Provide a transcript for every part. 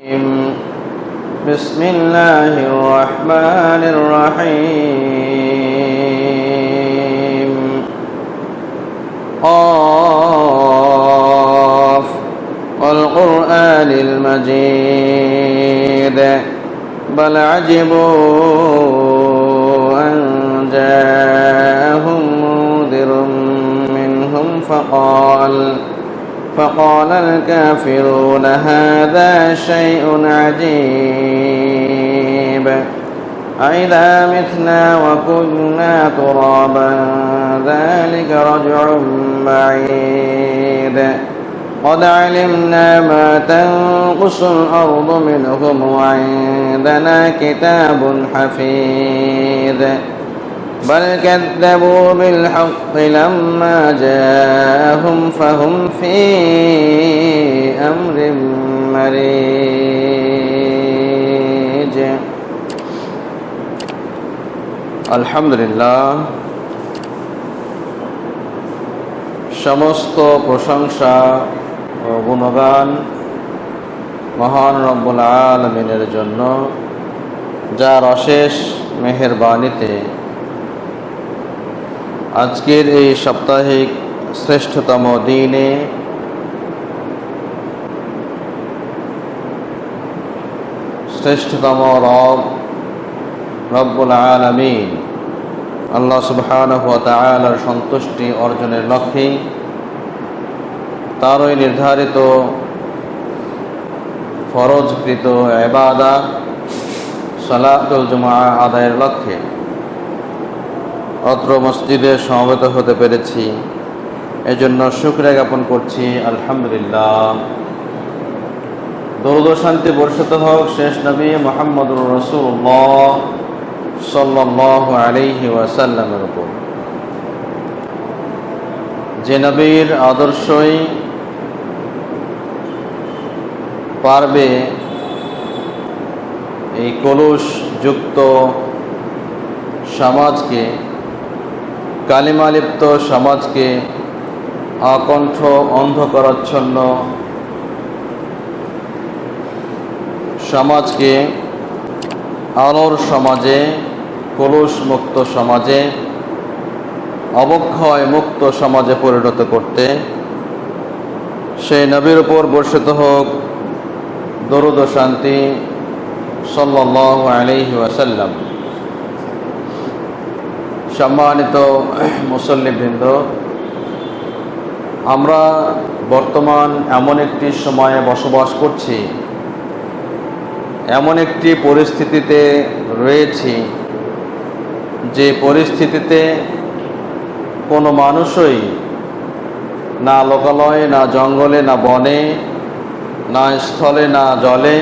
بسم الله الرحمن الرحيم قاف والقرآن المجيد بل عجبوا أن جاءهم منذر منهم فقال الكافرون هذا شيء عجيب أإذا متنا وكنا ترابا ذلك رجع بعيد قد علمنا ما تنقص الأرض منهم وعندنا كتاب حفيظ بل كذبوا بالحق لما جاءهم فهم في أمر مريج الحمد لله সমস্ত প্রশংসা ও গুণগান মহান রব্বুল আলামিনের জন্য, যার অশেষ মেহেরবানিতে আজকের এই সাপ্তাহিক শ্রেষ্ঠতম দিনে শ্রেষ্ঠতম রব্বুল আলামিন আল্লাহ সুবহানাহু ওয়া তাআলার সন্তুষ্টি অর্জনের লক্ষ্যে তারই নির্ধারিত ফরজকৃত ইবাদত সালাতুল জুমআ আদায়ের লক্ষ্যে অত্র মসজিদে সমবেত হতে পেরেছি। এজন্য শুকরিয়া জ্ঞাপন করছি, আলহামদুলিল্লাহ। দরুদ ও শান্তি বর্ষিত হোক শেষ নবী মুহাম্মদুর রাসূলুল্লাহ সাল্লাল্লাহু আলাইহি ওয়াসাল্লামের উপর, যে নবীর আদর্শই পারবে এই কলুষ যুক্ত সমাজকে, কালিমালিপ্ত সমাজকে, আকণ্ঠ অন্ধকারাচ্ছন্ন সমাজকে আলোর সমাজে, কলুষ মুক্ত সমাজে, অবক্ষয় মুক্ত সমাজে পরিণত করতে সেই নবীর উপর বর্ষিত হোক দরুদ ও শান্তি সাল্লাল্লাহু আলাইহি ওয়াসাল্লাম। সম্মানিত মুসল্লিবৃন্দ, আমরা বর্তমান এমন একটি সময়ে বসবাস করছি, এমন একটি পরিস্থিতিতে রয়েছি যে পরিস্থিতিতে কোনো মানুষই না লোকালয়ে, না জঙ্গলে, না বনে, না স্থলে, না জলে,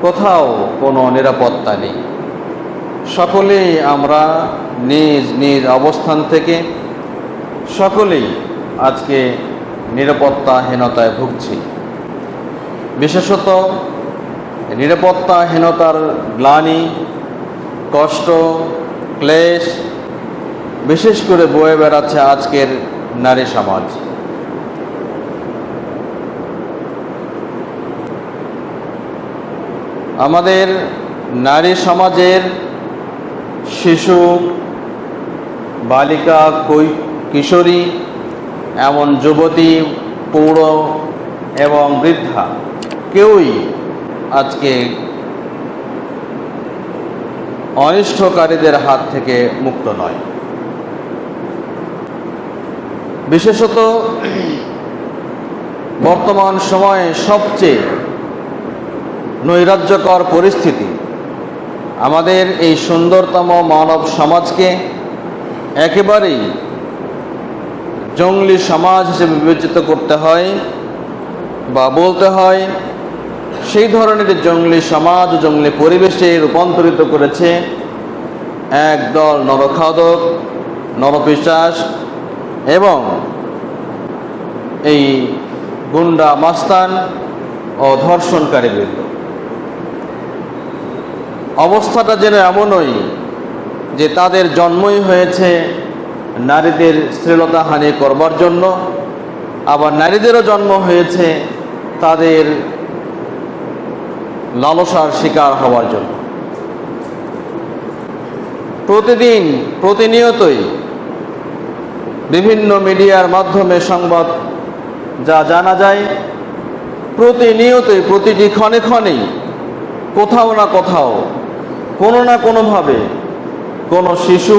কোথাও কোনো নিরাপত্তা নেই। সকলেই আমরা নিজ নিজ অবস্থান থেকে সকলেই আজকে নিরাপত্তাহীনতায় ভুগছি। বিশেষত নিরাপত্তাহীনতার গ্লানি, কষ্ট, ক্লেশ বিশেষ করে বয়ে বেড়াচ্ছে আজকের নারী সমাজ। আমাদের নারী সমাজের শিশু, বালিকা, কিশোরী, এমন যুবতী, প্রৌঢ় এবং বৃদ্ধা কেউই আজকে অনিষ্টকারীদের হাত থেকে মুক্ত নয়। বিশেষত বর্তমান সময়ে সবচেয়ে নৈরাজ্যকর পরিস্থিতি আমাদের এই সুন্দরতম মানব সমাজকে একেবারেই জঙ্গলি সমাজ হিসেবে বিবেচিত করতে হয় বা বলতে হয়। সেই ধরনের জঙ্গলি সমাজ, জঙ্গলি পরিবেশে রূপান্তরিত করেছে একদল নরখাদক, নরপিশাচ এবং এই গুন্ডা মাস্তান ও ধর্ষণকারী বৃন্দ। অবস্থাটা যেন এমনই যে তাদের জন্মই হয়েছে নারীদের শ্লীলতাহানি করবার জন্য, আবার নারীদেরও জন্ম হয়েছে তাদের লালসার শিকার হওয়ার জন্য। প্রতিনিয়তই বিভিন্ন মিডিয়ার মাধ্যমে সংবাদ যা জানা যায়, প্রতিনিয়তই প্রতিটি ক্ষণে ক্ষণেই কোথাও না কোথাও কোনো না কোনোভাবে কোনো শিশু,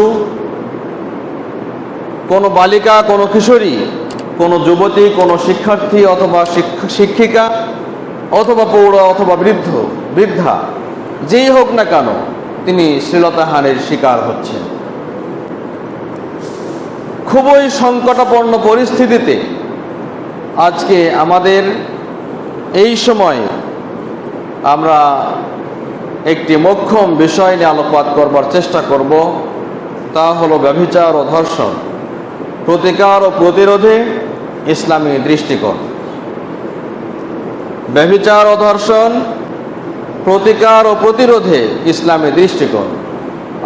কোনো বালিকা, কোনো কিশোরী, কোনো যুবতী, কোনো শিক্ষার্থী অথবা শিক্ষিকা অথবা পৌর অথবা বৃদ্ধা যেই হোক না কেন তিনি শ্লীলতাহানির শিকার হচ্ছেন। খুবই সংকটাপন্ন পরিস্থিতিতে আজকে আমাদের এই সময় আমরা একটি মোক্ষম বিষয় নিয়ে আলোকপাত করবার চেষ্টা করব, তা হলো ব্যভিচার ও ধর্ষণ, প্রতিকার ও প্রতিরোধে ইসলামী দৃষ্টিকোণ। ব্যভিচার ও ধর্ষণ, প্রতিকার ও প্রতিরোধে ইসলামী দৃষ্টিকোণ।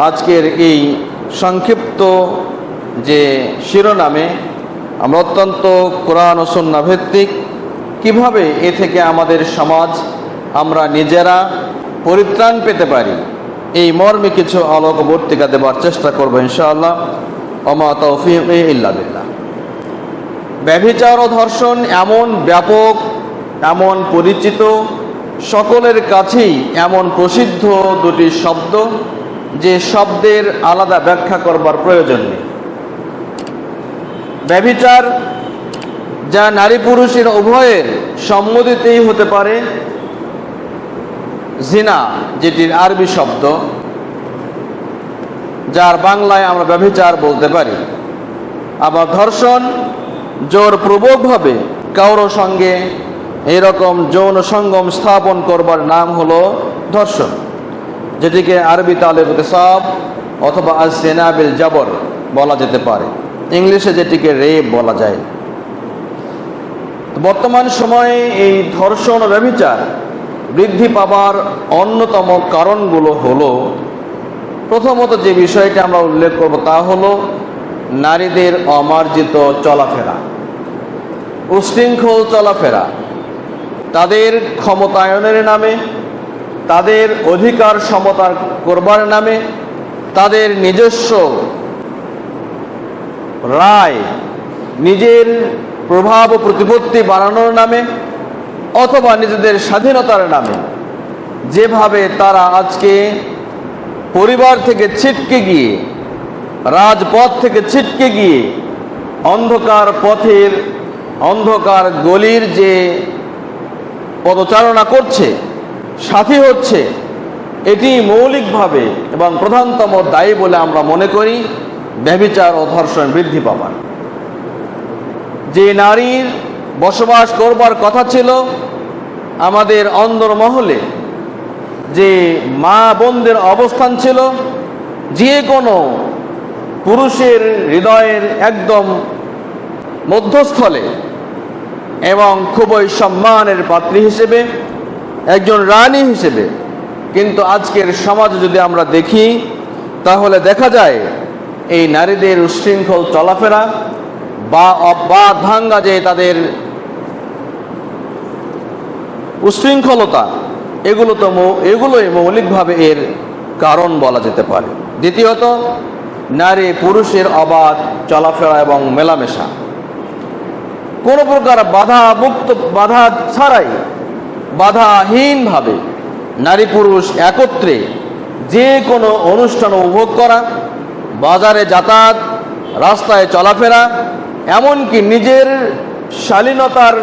আজকের এই সংক্ষিপ্ত যে শিরোনামে আমরা অত্যন্ত কোরআন ও সুন্নাহ ভিত্তিক কিভাবে এ থেকে আমাদের সমাজ, আমরা নিজেরা পরিত্রাণ পেতে পারি, এই মর্মে কিছু আলোকবর্তিকা দেবার চেষ্টা করব ইনশাআল্লাহ। ওমা তৌফিক ইল্লা বিল্লাহ। ব্যভিচার ও ধর্ষণ এমন ব্যাপক, এমন পরিচিত, সকলের কাছেই এমন প্রসিদ্ধ দুটি শব্দ যে শব্দের আলাদা ব্যাখ্যা করবার প্রয়োজন নেই। ব্যভিচার যা নারী পুরুষের উভয়ের সম্মতিতেই হতে পারে, জিনা যেটির আরবি শব্দ, যার বাংলায় আমরা ব্যভিচার বলতে পারি। আবার ধর্ষণ জোরপূর্বকভাবে কারো সঙ্গে এরকম যৌন সঙ্গম স্থাপন করবার নাম হলো ধর্ষণ, যেটিকে আরবি তালে ইগতিসাব অথবা আজ-জিনা বিল জাবর বলা যেতে পারে, ইংলিশে যেটিকে রেপ বলা যায়। বর্তমান সময়ে এই ধর্ষণ ও ব্যভিচার বৃদ্ধি পাবার অন্যতম কারণগুলো হলো, প্রথমত যে বিষয়টি আমরা উল্লেখ করব তা হলো নারীদের অমার্জিত চলাফেরা, উশৃঙ্খল চলাফেরা, তাদের ক্ষমতায়নের নামে, তাদের অধিকার সমতা করবার নামে, তাদের নিজস্ব রায়, নিজের প্রভাব ও প্রতিপত্তি বাড়ানোর নামে অথবা নিজেদের স্বাধীনতার নামে যেভাবে তারা আজকে পরিবার থেকে ছিটকে গিয়ে, রাজপথ থেকে ছিটকে গিয়ে অন্ধকার পথের, অন্ধকার গলির যে পদচারণা করছে, সাথী হচ্ছে, এটি মৌলিকভাবে এবং প্রধানতম দায়ী বলে আমরা মনে করি ব্যভিচার ও ধর্ষণ বৃদ্ধি পাবার। যে নারীর বসবাস করবার কথা ছিল আমাদের অন্দরমহলে, যে মা বোনদের অবস্থান ছিল যে কোনো পুরুষের হৃদয়ের একদম মধ্যস্থলে এবং খুবই সম্মানের পাত্রী হিসেবে, একজন রানী হিসেবে, কিন্তু আজকের সমাজে যদি আমরা দেখি তাহলে দেখা যায় এই নারীদের উশৃঙ্খল চলাফেরা বা অবাধ ভাঙ্গা, যে তাদের উশৃঙ্খলতা, এগুলোই মৌলিকভাবে এর কারণ বলা যেতে পারে। দ্বিতীয়ত, নারী পুরুষের অবাধ চলাফেরা এবং মেলামেশা, কোনো প্রকার বাধা ছাড়াই, বাধাহীনভাবে নারী পুরুষ একত্রে যে কোনো অনুষ্ঠান উপভোগ করা, বাজারে যাতায়াত, রাস্তায় চলাফেরা, এমনকি নিজের শালীনতার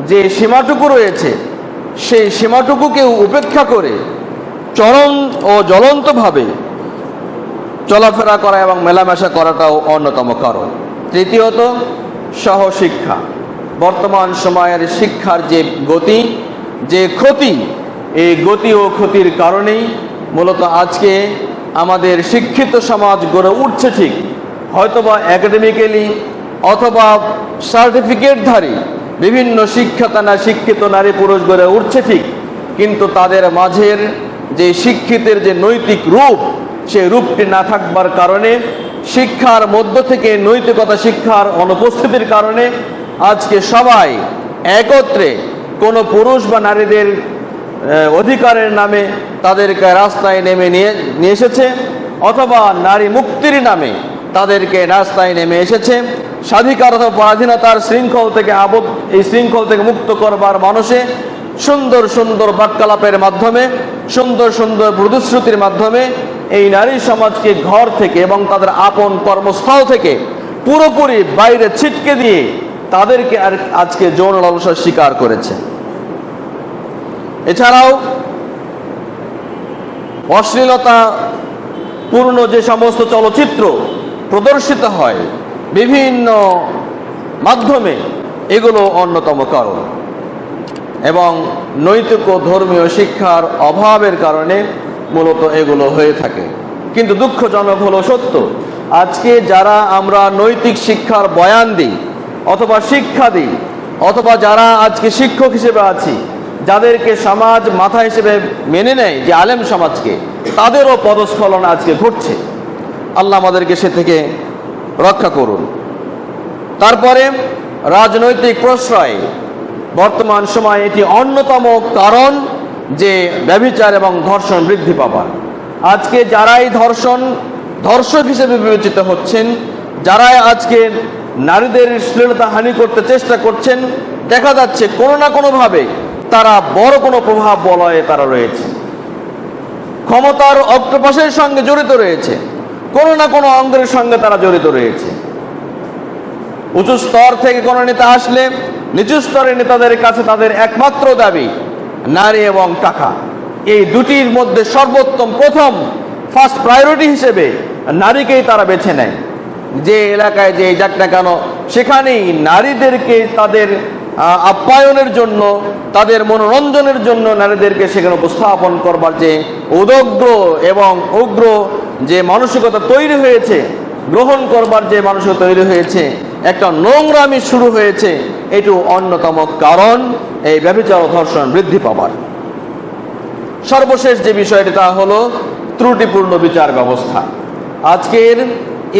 যে সীমাটুকু রয়েছে সেই সীমাটুকুকেও উপেক্ষা করে চরম ও জ্বলন্তভাবে চলাফেরা করা এবং মেলামেশা করাটাও অন্যতম কারণ। তৃতীয়ত, সহশিক্ষা। বর্তমান সময়ের শিক্ষার যে গতি, যে ক্ষতি, এই গতি ও ক্ষতির কারণেই মূলত আজকে আমাদের শিক্ষিত সমাজ গড়ে উঠছে ঠিক, হয়তোবা একাডেমিক্যালি অথবা সার্টিফিকেটধারী বিভিন্ন শিক্ষিত নারী পুরুষ গড়ে উঠছে ঠিক, কিন্তু তাদের মাঝের যে শিক্ষিতের যে নৈতিক রূপ, সেই রূপটি না থাকবার কারণে, শিক্ষার মধ্য থেকে নৈতিকতা শিক্ষার অনুপস্থিতির কারণে আজকে সবাই একত্রে কোনো পুরুষ বা নারীদের অধিকারের নামে তাদেরকে রাস্তায় নেমে নিয়ে এসেছে, অথবা নারী মুক্তির নামে তাদেরকে রাস্তায় নেমে এসেছে। স্বাধিকার অথবা পরাধীনতার শৃঙ্খল থেকে এই শৃঙ্খল থেকে মুক্ত করবার মানুষে সুন্দর সুন্দর বাক্যালাপের মাধ্যমে, সুন্দর সুন্দর প্রতিশ্রুতির মাধ্যমে এই নারী সমাজকে ঘর থেকে এবং তাদের আপন কর্মস্থল থেকে পুরোপুরি বাইরে ছিটকে দিয়ে তাদেরকে আজকে যৌন লালসার শিকার করেছে। এছাড়াও অশ্লীলতা পূর্ণ যে সমস্ত চলচ্চিত্র প্রদর্শিত হয় বিভিন্ন মাধ্যমে, এগুলো অন্যতম কারণ। এবং নৈতিক ও ধর্মীয় শিক্ষার অভাবের কারণে মূলত এগুলো হয়ে থাকে। কিন্তু দুঃখজনক হলো সত্য, আজকে যারা আমরা নৈতিক শিক্ষার বয়ান দিই অথবা শিক্ষা দিই, অথবা যারা আজকে শিক্ষক হিসেবে আছি, যাদেরকে সমাজ মাথা হিসেবে মেনে নেয় যে আলেম সমাজকে, তাদেরও পদস্খলন আজকে ঘটছে। আল্লাহ আমাদেরকে সে থেকে রক্ষা করুন। তারপরে রাজনৈতিক প্রশ্রয়, বর্তমান সময়ে এটি অন্যতম কারণ যে ব্যভিচার এবং ধর্ষণ বৃদ্ধি পাবার। আজকে যারাই ধর্ষক হিসেবে বিবেচিত হচ্ছেন, যারাই আজকে নারীদের শ্লীলতা হানি করতে চেষ্টা করছেন, দেখা যাচ্ছে কোনো না কোনোভাবে তারা বড় কোনো প্রভাব বলয়ে তারা রয়েছে, ক্ষমতার অক্টোপাসের সঙ্গে জড়িত রয়েছে, কোনো না কোনো অঙ্গের সঙ্গে তারা জড়িত রয়েছে। উঁচু স্তর থেকে কোনো নেতা আসলে নিচু স্তরের নেতাদের কাছে তাদের একমাত্র দাবি নারী এবং টাকা। এই দুটির মধ্যে সর্বোত্তম প্রথম ফার্স্ট প্রায়োরিটি হিসেবে নারীকেই তারা বেছে নেয়। যে এলাকায় যে যাক না কেন, সেখানেই নারীদেরকে তাদের আপ্যায়নের জন্য, তাদের মনোরঞ্জনের জন্য নারীদেরকে সেখানে উপস্থাপন করবার যে উদগ্র এবং উগ্র যে মানসিকতা তৈরি হয়েছে, গ্রহণ করবার যে মানসিকতা তৈরি হয়েছে, একটা নোংরামি শুরু হয়েছে, এটি অন্যতম কারণ এই ব্যভিচার ও ধর্ষণ বৃদ্ধি পাবার। সর্বশেষ যে বিষয়টি তা হলো ত্রুটিপূর্ণ বিচার ব্যবস্থা। আজকের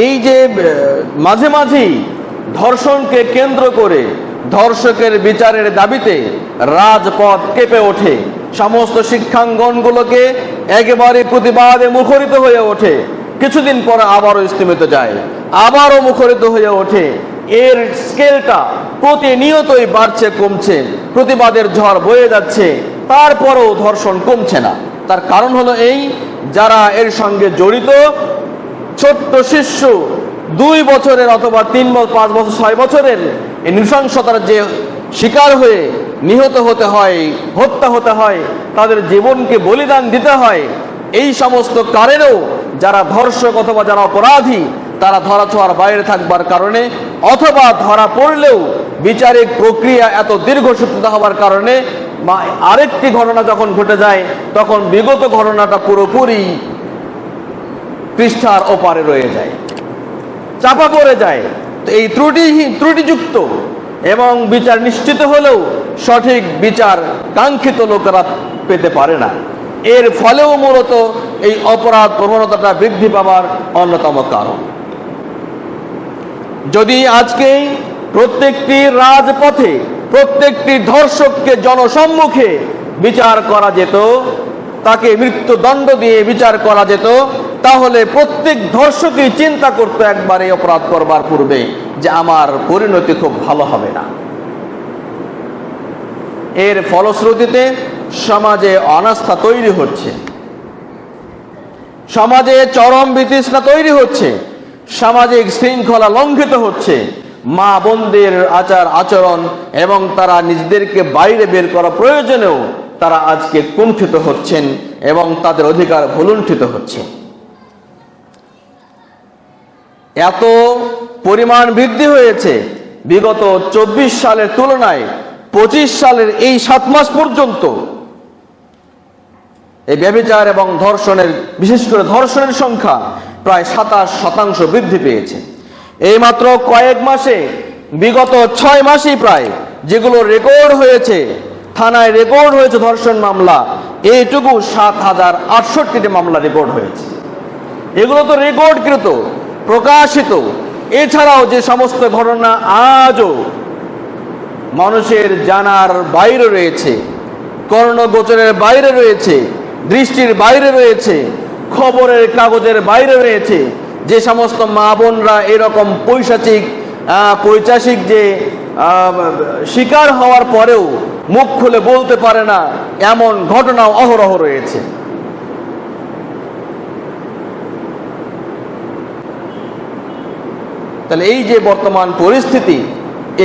এই যে মাঝে মাঝেই ধর্ষণকে কেন্দ্র করে ধর্ষকের বিচারের দাবিতে রাজপথ কেঁপে ওঠে, সমস্ত শিক্ষাঙ্গনগুলোকে একেবারে প্রতিবাদে মুখরিত হয়ে ওঠে, কিছুদিন পর আবারও স্থিমিত যায়, আবারও মুখরিত হয়ে ওঠে। এর স্কেলটা প্রতিনিয়তই বাড়ছে কমছে, প্রতিবাদের ঝড় বয়ে যাচ্ছে, তারপরও ধর্ষণ কমছে না। তার কারণ হলো এই, যারা এর সঙ্গে জড়িত, ছোট্ট শিশু 2 বছরের অথবা 3 বছর 5 বছর 6 বছরের এই নৃশংসতার যে শিকার হয়ে নিহত হতে হয়, হত্যা হতে হয়, তাদের জীবনকে বলিদান দিতে হয়, এই সমস্ত কারণেও যারা ধর্ষক অথবা যারা অপরাধী তারা ধরাছোঁয়ার বাইরে থাকবার কারণে, অথবা ধরা পড়লেও বিচারিক প্রক্রিয়া এত দীর্ঘসূত্রিত হওয়ার কারণে, বা আরেকটি ঘটনা যখন ঘটে যায় তখন বিগত ঘটনাটা পুরোপুরি পৃষ্ঠার ওপারে রয়ে যায়, চাপা পড়ে যায়। তো এই ত্রুটিযুক্ত এবং বিচার নিশ্চিত হলেও সঠিক বিচার কাঙ্ক্ষিত লোকেরা পেতে পারে না। এর ফলেও মূলত এই অপরাধ প্রবণতাটা বৃদ্ধি পাবার অন্যতম কারণ। যদি আজকে প্রত্যেকটি রাজপথে প্রত্যেকটি ধর্ষককে জনসম্মুখে বিচার করা যেত, তাকে মৃত্যুদণ্ড দিয়ে বিচার করা যেত, তাহলে প্রত্যেক ধর্ষকই চিন্তা করতো একবার এই অপরাধ করবার পূর্বে যে আমার পরিণতি খুব ভালো হবে না। এর ফলশ্রুতিতে সমাজে অনাস্থা তৈরি হচ্ছে, সমাজে চরম বিতৃষ্ণা তৈরি হচ্ছে, সামাজিক শৃঙ্খলা লঙ্ঘিত হচ্ছে, মা বোনদের আচার আচরণ এবং তারা নিজেদেরকে বাইরে বের করা প্রয়োজনেও তারা আজকে কুণ্ঠিত হচ্ছেন এবং তাদের অধিকার ভুলুণ্ঠিত হচ্ছে। এত পরিমাণ বৃদ্ধি হয়েছে বিগত 24 সালের তুলনায় 25 সালের এই 7 মাস পর্যন্ত এই ব্যভিচার এবং ধর্ষণের, বিশেষ করে ধর্ষণের সংখ্যা প্রায় 27% বৃদ্ধি পেয়েছে। এই মাত্র কয়েক মাসে, বিগত 6 মাসেই প্রায় যেগুলো রেকর্ড হয়েছে, থানায় রেকর্ড হয়েছে ধর্ষণ মামলা, এইটুকু 7068টি মামলা রেকর্ড হয়েছে। এগুলো তো রেকর্ডকৃত, প্রকাশিত। এছাড়াও যে সমস্ত ঘটনা আজও মানুষের জানার বাইরে রয়েছে, কর্ণগোচরের বাইরে রয়েছে, দৃষ্টির বাইরে রয়েছে, খবরের কাগজের বাইরে রয়েছে। যে সমস্ত মা বোনরা এরকম পৈশাচিক যে শিকার হওয়ার পরেও মুখ খুলে বলতে পারে না, এমন ঘটনাও অহরহ রয়েছে। তাহলে এই যে বর্তমান পরিস্থিতি,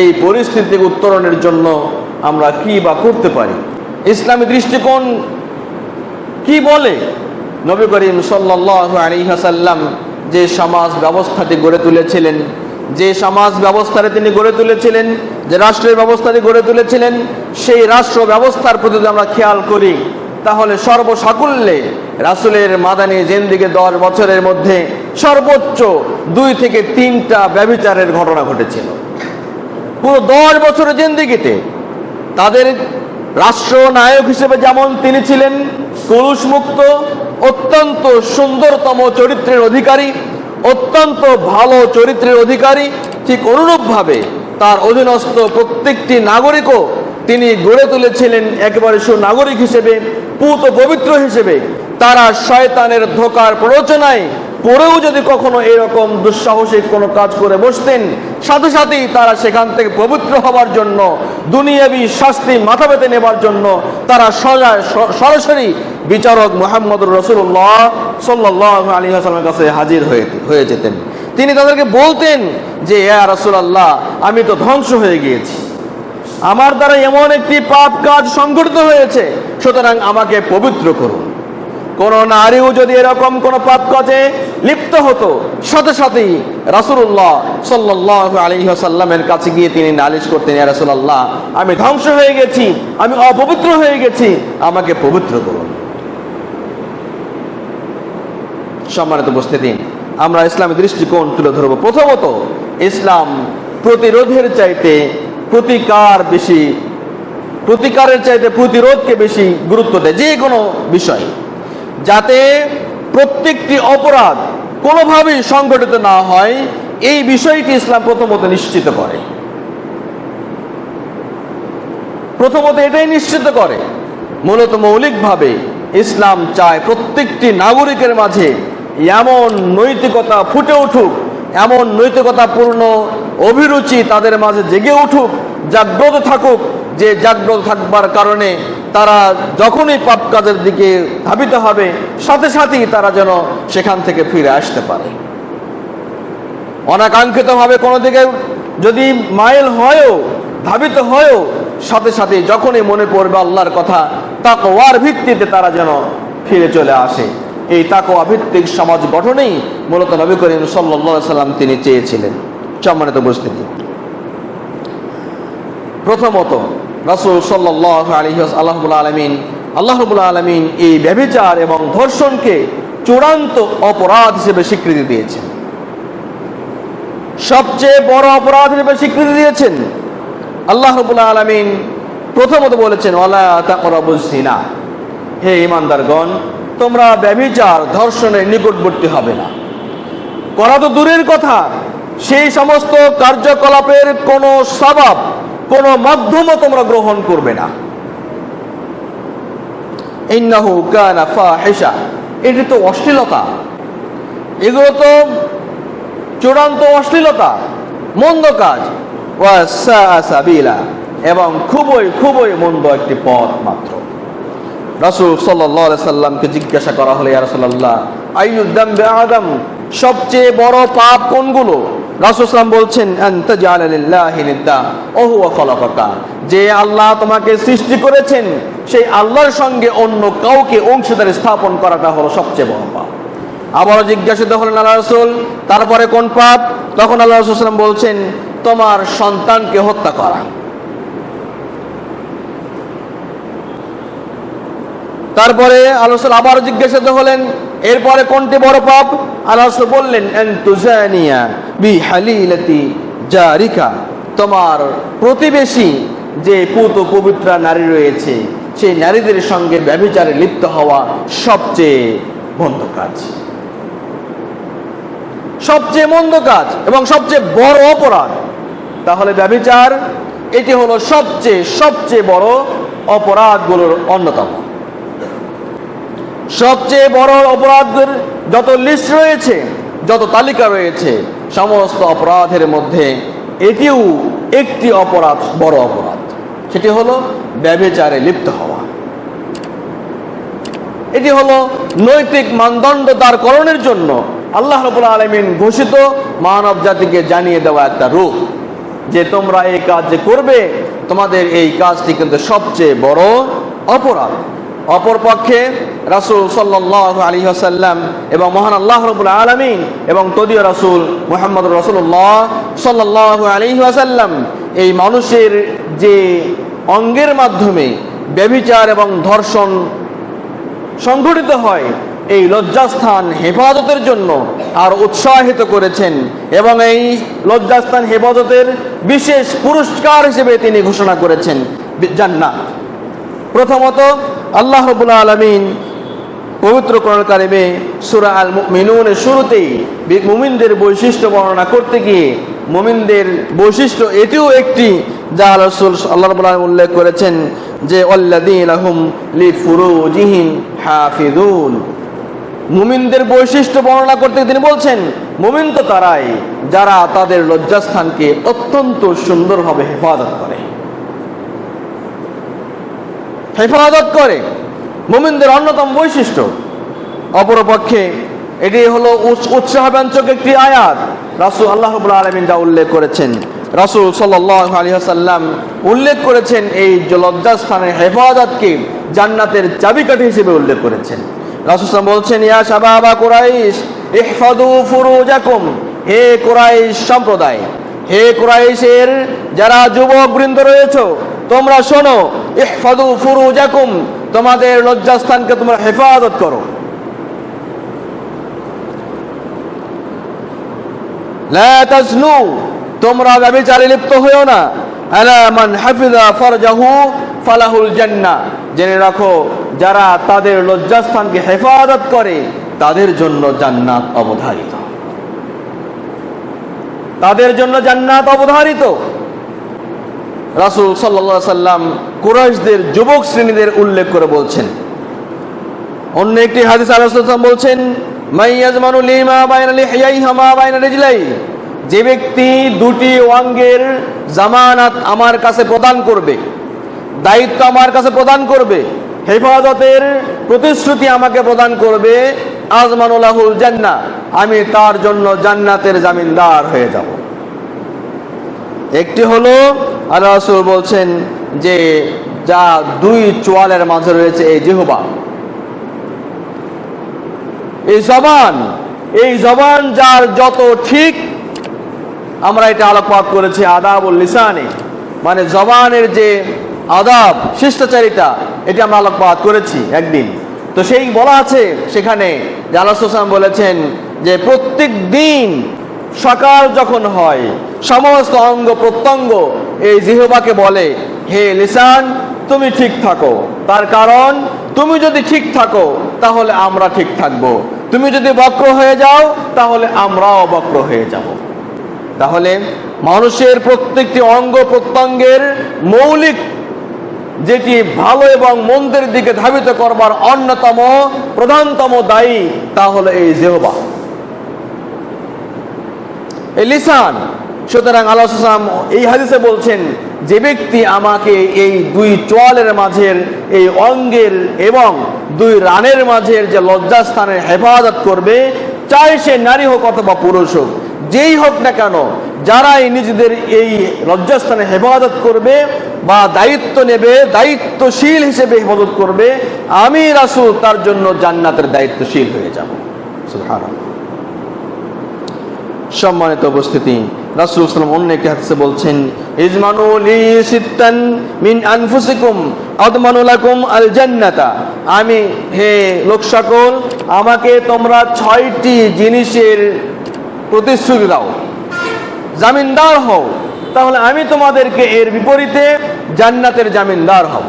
এই পরিস্থিতি উত্তরণের জন্য আমরা কি বা করতে পারি? ইসলামী দৃষ্টিকোণ কি বলে? নবী করিম সাল্লাল্লাহু আলাইহি ওয়াসাল্লাম যে সমাজ ব্যবস্থাটি গড়ে তুলেছিলেন, যে সমাজ ব্যবস্থারে তিনি গড়ে তুলেছিলেন, যে রাষ্ট্রের ব্যবস্থাটি গড়ে তুলেছিলেন, সেই রাষ্ট্র ব্যবস্থার প্রতি যদি আমরা খেয়াল করি, তাহলে সর্বসাকুল্যে রাসূলের মাদানী জিন্দেগি 10 বছরের মধ্যে সর্বোচ্চ 2 থেকে 3টা ব্যভিচারের ঘটনা ঘটেছিল। পুরো 10 বছরের জিন্দেগিতে তাদের রাষ্ট্রনায়ক হিসেবে যেমন তিনি ছিলেন কলুষমুক্ত, অত্যন্ত সুন্দরতম চরিত্রের অধিকারী, অত্যন্ত ভালো চরিত্রের অধিকারী, ঠিক অনুরূপভাবে তার অধীনস্থ প্রত্যেকটি নাগরিকও তিনি গড়ে তুলেছিলেন একেবারে সুনাগরিক হিসেবে, পুত পবিত্র হিসেবে। তারা শয়তানের ধোঁকার প্ররোচনায় পরেও যদি কখনো এরকম দুঃসাহসিক কোনো কাজ করে বসতেন, সাথে সাথেই তারা সেখান থেকে পবিত্র হবার জন্য, দুনিয়াবী শাস্তি মাথা পেতে নেবার জন্য তারা সরাসরি বিচারক মুহাম্মদুর রাসূলুল্লাহ সাল্লাল্লাহু আলাইহি ওয়াসাল্লামের কাছে হাজির হয়ে যেতেন। তিনি তাদেরকে বলতেন যে, ইয়া রাসূলুল্লাহ, আমি তো ধ্বংস হয়ে গিয়েছি, আমার দ্বারা এমন একটি পাপ কাজ সংঘটিত হয়েছে, সুতরাং আমাকে পবিত্র করুন। কোন নারীও যদি এরকম কোন পাপ কাজে লিপ্ত হতো, সাথে সাথেই রাসূলুল্লাহ সাল্লাল্লাহু আলাইহি ওয়াসাল্লামের কাছে গিয়ে তিনি নালিশ করতেন, ইয়া রাসূলুল্লাহ, আমি ধ্বংস হয়ে গেছি, আমি অপবিত্র হয়ে গেছি, আমাকে পবিত্র করুন। সম্মানিত উপস্থিতি, আমরা ইসলামী দৃষ্টিকোণ তুলে ধরব। প্রথমত, ইসলাম প্রতিরোধের চাইতে প্রতিকারের চাইতে প্রতিরোধকে বেশি গুরুত্ব দেয় যে কোনো বিষয়, যাতে প্রত্যেকটি অপরাধ কোনোভাবেই সংঘটিত না হয়, এই বিষয়টি ইসলাম প্রথমত নিশ্চিত করে। প্রথমত এটাই নিশ্চিত করে, মূলত মৌলিকভাবে ইসলাম চায় প্রত্যেকটি নাগরিকের মাঝে এমন নৈতিকতা ফুটে উঠুক, এমন নৈতিকতাপূর্ণ অভিরুচি তাদের মাঝে জেগে উঠুক, জাগ্রত থাকুক, যে জাগ্রত থাকবার কারণে তারা যখনই পাপ কাজের দিকে ধাবিত হবে, সাথে সাথেই তারা যেন সেখান থেকে ফিরে আসতে পারে। অনাকাঙ্ক্ষিতভাবে কোনো দিকে যদি মাইল হয়ও, ধাবিত হয়ও, সাথে সাথে যখনই মনে পড়বে আল্লাহর কথা, তাকওয়ার ভিত্তিতে তারা যেন ফিরে চলে আসে। এই তাকওয়া ভিত্তিক সমাজ গঠনেই মূলত নবী করিম সাল্লাল্লাহু আলাইহি ওয়াসাল্লাম তিনি চেয়েছিলেন। সম্মানিত উপস্থিতি, প্রথমত রাসূল সাল্লাল্লাহু আলাইহি ওয়াসাল্লাম আল্লাহ রাব্বুল আলামিন এই ব্যভিচার এবং ধর্ষণকে চূড়ান্ত অপরাধ হিসেবে স্বীকৃতি দিয়েছেন, সবচেয়ে বড় অপরাধ হিসেবে স্বীকৃতি দিয়েছেন। আল্লাহ রাব্বুল আলামিন প্রথমত বলেছেন, ওয়ালা তাকরাবুজ জিনা, হে ঈমানদারগণ, তোমরা ব্যভিচার ধর্ষণের নিকটবর্তী হবে না। করা তো দূরের কথা, সেই সমস্ত কার্যকলাপের কোনো সবাব, কোনো মাধ্যমও তোমরা গ্রহণ করবে না। ইন্নাহু কানা ফাহিশা, এটি তো অশ্লীলতা, এগুলো তো চূড়ান্ত অশ্লীলতা, মন্দ কাজ। ওয়া সাআ সাবিলা, এবং খুবই খুবই মন্দ একটি পথ মাত্র। রাসূল সাল্লাল্লাহু আলাইহি সাল্লামকে জিজ্ঞাসা করা হলো, ইয়া রাসূলুল্লাহ, আইয়ুদ দামবি আযম, সবচেয়ে বড় পাপ কোনগুলো? রাসূল সাল্লাল্লাহু বলছেন, আনতা জাআলা লিল্লাহি নিদ্দা ওয়া হুয়া খালাকাকা, যে আল্লাহ তোমাকে সৃষ্টি করেছেন, সেই আল্লাহর সঙ্গে অন্য কাউকে অংশীদার স্থাপন করাটা হলো সবচেয়ে বড় পাপ। আবারও জিজ্ঞাসিত হলেন আল্লাহ রাসূল, তারপরে কোন পাপ? তখন আল্লাহ রাসূল সাল্লাল্লাহু আলাইহি ওয়াসাল্লাম বলছেন, তোমার সন্তানকে হত্যা করা। তারপরে আল্লাহ রাসূল আবার জিজ্ঞাসিত হলেন, এরপরে কোনটি বড় পাপ? আল্লাহ রাসূল বললেন, আন তুজানিয়া বিহালিলাতি জারিকা, তোমার প্রতিবেশী যে পুত পবিত্র নারী রয়েছে, সেই নারীদের সঙ্গে ব্যভিচারে লিপ্ত হওয়া সবচেয়ে মন্দ কাজ, সবচেয়ে মন্দ কাজ এবং সবচেয়ে বড় অপরাধ। তাহলে ব্যভিচার এটি হলো সবচেয়ে বড় অপরাধগুলোর অন্যতম। সবচেয়ে বড় অপরাধের যত লিস্ট রয়েছে, যত তালিকা রয়েছে, সমস্ত অপরাধের মধ্যে এটিও একটি অপরাধ, বড় অপরাধ। সেটি হলো ব্যভিচারে লিপ্ত হওয়া। এটি হলো নৈতিক মানদণ্ড দাঁড়করণের জন্য আল্লাহ রাব্বুল আলামিন ঘোষিত মানব জাতিকে জানিয়ে দেওয়া একটা রূপ, যে তোমরা এই কাজ যে করবে, তোমাদের এই কাজটি কিন্তু সবচেয়ে বড় অপরাধ। অপরপক্ষে রাসূল সাল্লাল্লাহু আলাইহি ওয়াসাল্লাম এবং মহান আল্লাহ রাব্বুল আলামিন এবং তদীয় রাসূল মুহাম্মদুর রাসূলুল্লাহ সাল্লাল্লাহু আলাইহি ওয়াসাল্লাম এই মানুষের যে অঙ্গের মাধ্যমে ব্যভিচার এবং ধর্ষণ সংঘটিত হয়, এই লজ্জাস্থান হেফাজতের জন্য আর উৎসাহিত করেছেন, এবং এই লজ্জাস্থান হেফাজতের বিশেষ পুরস্কার হিসেবে তিনি ঘোষণা করেছেন জান্নাত। প্রথমত আল্লাহ রাব্বুল আলামিন পবিত্র কোরআন কারিমে সূরা আল মুমিনুনের শুরুতেই মুমিনদের বৈশিষ্ট্য বর্ণনা করতে গিয়ে মুমিনদের বৈশিষ্ট্য এটিও একটি যা রাসূল আল্লাহ রাব্বুল আলামিন উল্লেখ করেছেন যে আল্লাযীনা হুম লিফুরুজিহিম হাফিজুন। মুমিনদের বৈশিষ্ট্য বর্ণনা করতে তিনি বলছেন মুমিন তো তারাই যারা তাদের লজ্জাস্থানকে অত্যন্ত সুন্দরভাবে হেফাজত করে, মুমিনদের অন্যতম বৈশিষ্ট্য। অপরপক্ষে এটি হলো উৎসাহব্যঞ্জক একটি আয়াত। রাসূল আল্লাহ রাব্বুল আলামিন যা উল্লেখ করেছেন, রাসূল সাল্লাল্লাহু আলাইহি ওয়াসাল্লাম উল্লেখ করেছেন এই লজ্জাস্থানের হেফাজতকে জান্নাতের চাবিকাঠি হিসেবে উল্লেখ করেছেন। রাসূল সাল্লাল্লাহু বলছেন, ইয়া শাবাবা কুরাইশ ইহফাযু ফুরুজাকুম, হে কুরাইশ সম্প্রদায়, হে কুরাইশের যারা যুবক বৃন্দ রয়েছে, তোমরা শোনো, ইহফাযু ফুরুজাকুম, তোমাদের লজ্জাস্থানকে তোমরা হেফাজত করো। লা তাজনু, তোমরা ব্যভিচারে লিপ্ত হইও না। আলা মান হাফিজা ফারজাহু ফালাহুল জান্নাহ, জেনে রাখো যারা তাদের লজ্জাস্থানকে হেফাজত করে তাদের জন্য জান্নাত অবধারিত, তাদের জন্য জান্নাত অবধারিত। রাসূল সাল্লাল্লাহু আলাইহি সাল্লাম কুরাইশদের যুবক শ্রেণীদের উল্লেখ করে বলছেন। অন্য একটি হাদিস রাসূল সাল্লাল্লাহু বলছেন, মাইয়াজমানু লিমা বাইনা লিহইয়াইহি মা বাইনা রিজলাই, যে ব্যক্তি দুটি অঙ্গের জামানত আমার কাছে প্রদান করবে, দায়িত্ব আমার কাছে প্রদান করবে, হেফাজতের প্রতিশ্রুতি আমাকে প্রদান করবে, আজমানু লাহুল জান্নাহ, আমি তার জন্য জান্নাতের জামিনদার হয়ে যাব। একটি হলো আল্লাহ রাসূল বলছেন যে যা দুই চোয়ালের মাঝে রয়েছে এই জিহ্বা, এই জবান যার যত ঠিক, আমরা এটা আলোকপাত করেছি আদাবুল লিসানে, মানে জবানের যে আদাব শিষ্টাচারিতা, এটি আমরা আলোকপাত করেছি একদিন। তো সেই বলা আছে সেখানে যে আল্লাহ রাসূল সাল্লাল্লাহু আলাইহি ওয়াসাল্লাম বলেছেন যে প্রত্যেক দিন সকাল যখন হয় সমস্ত অঙ্গ প্রত্যঙ্গ এই জিহ্বাকে বলে, হে লিসান তুমি ঠিক থাকো, তার কারণ তুমি যদি ঠিক থাকো তাহলে আমরা ঠিক থাকবো, তুমি যদি বক্র হয়ে যাও তাহলে আমরাও বক্র হয়ে যাব। তাহলে মানুষের প্রত্যেকটি অঙ্গ প্রত্যঙ্গের মৌলিক যেটি ভালো এবং মন্দের দিকে ধাবিত করবার অন্যতম প্রধানতম দায়ী, তা হলো এই জিহ্বা, এই লিসান। সুতরাং আল্লাহ রাসূল সাল্লাল্লাহু আলাইহি ওয়াসাল্লাম এই হাদিসে বলছেন, যে ব্যক্তি আমাকে এই দুই চোয়ালের মাঝের এই অঙ্গের এবং দুই রানের মাঝের যে লজ্জাস্থানের হেফাজত করবে, চাই সে নারী হোক অথবা পুরুষ হোক, যেই হোক না কেন, যারাই নিজেদের এই লজ্জাস্থানে হেফাজত করবে বা দায়িত্ব নেবে, দায়িত্বশীল হিসেবে হেফাজত করবে, আমি রাসূল তার জন্য জান্নাতের দায়িত্বশীল হয়ে যাব। সুবহানাল্লাহ। সম্মানিত উপস্থিতি, রাসূল সাল্লাল্লাহু আলাইহি ওয়াসাল্লাম অন্য একটি হাদিসে বলছেন, ইজমানু লি সিত্তান মিন আনফুসিকুম আদমানু লাকুম আল জান্নাতা, আমি হে লোক সকল, আমাকে তোমরা 6টি জিনিসের প্রতিশ্রুতি দাও, জামিনদার হও, তাহলে আমি তোমাদেরকে এর বিপরীতে জান্নাতের জামিনদার হব।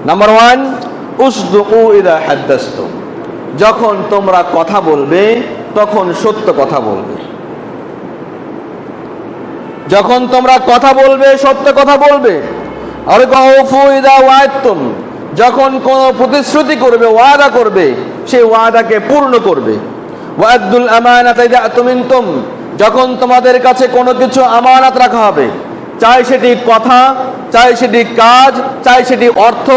নাম্বার 1, উসদুকু ইযা হাদাসতুম, যখন তোমরা কথা বলবে তখন সত্য কথা বলবে, যখন তোমরা কথা বলবে সত্য কথা বলবে। আর কাউফু ইদা ওয়া'আদতুম, যখন কোনো প্রতিশ্রুতি করবে, ওয়াদা করবে, সেই ওয়াদাকে পূর্ণ করবে। ওয়া'আদুল আমানাতা ইদা আতুমিনতুম, যখন তোমাদের কাছে কোনো কিছু আমানত রাখা হবে, চাই সেটি কথা, চাই সেটি কাজ, চাই সেটি অর্থ,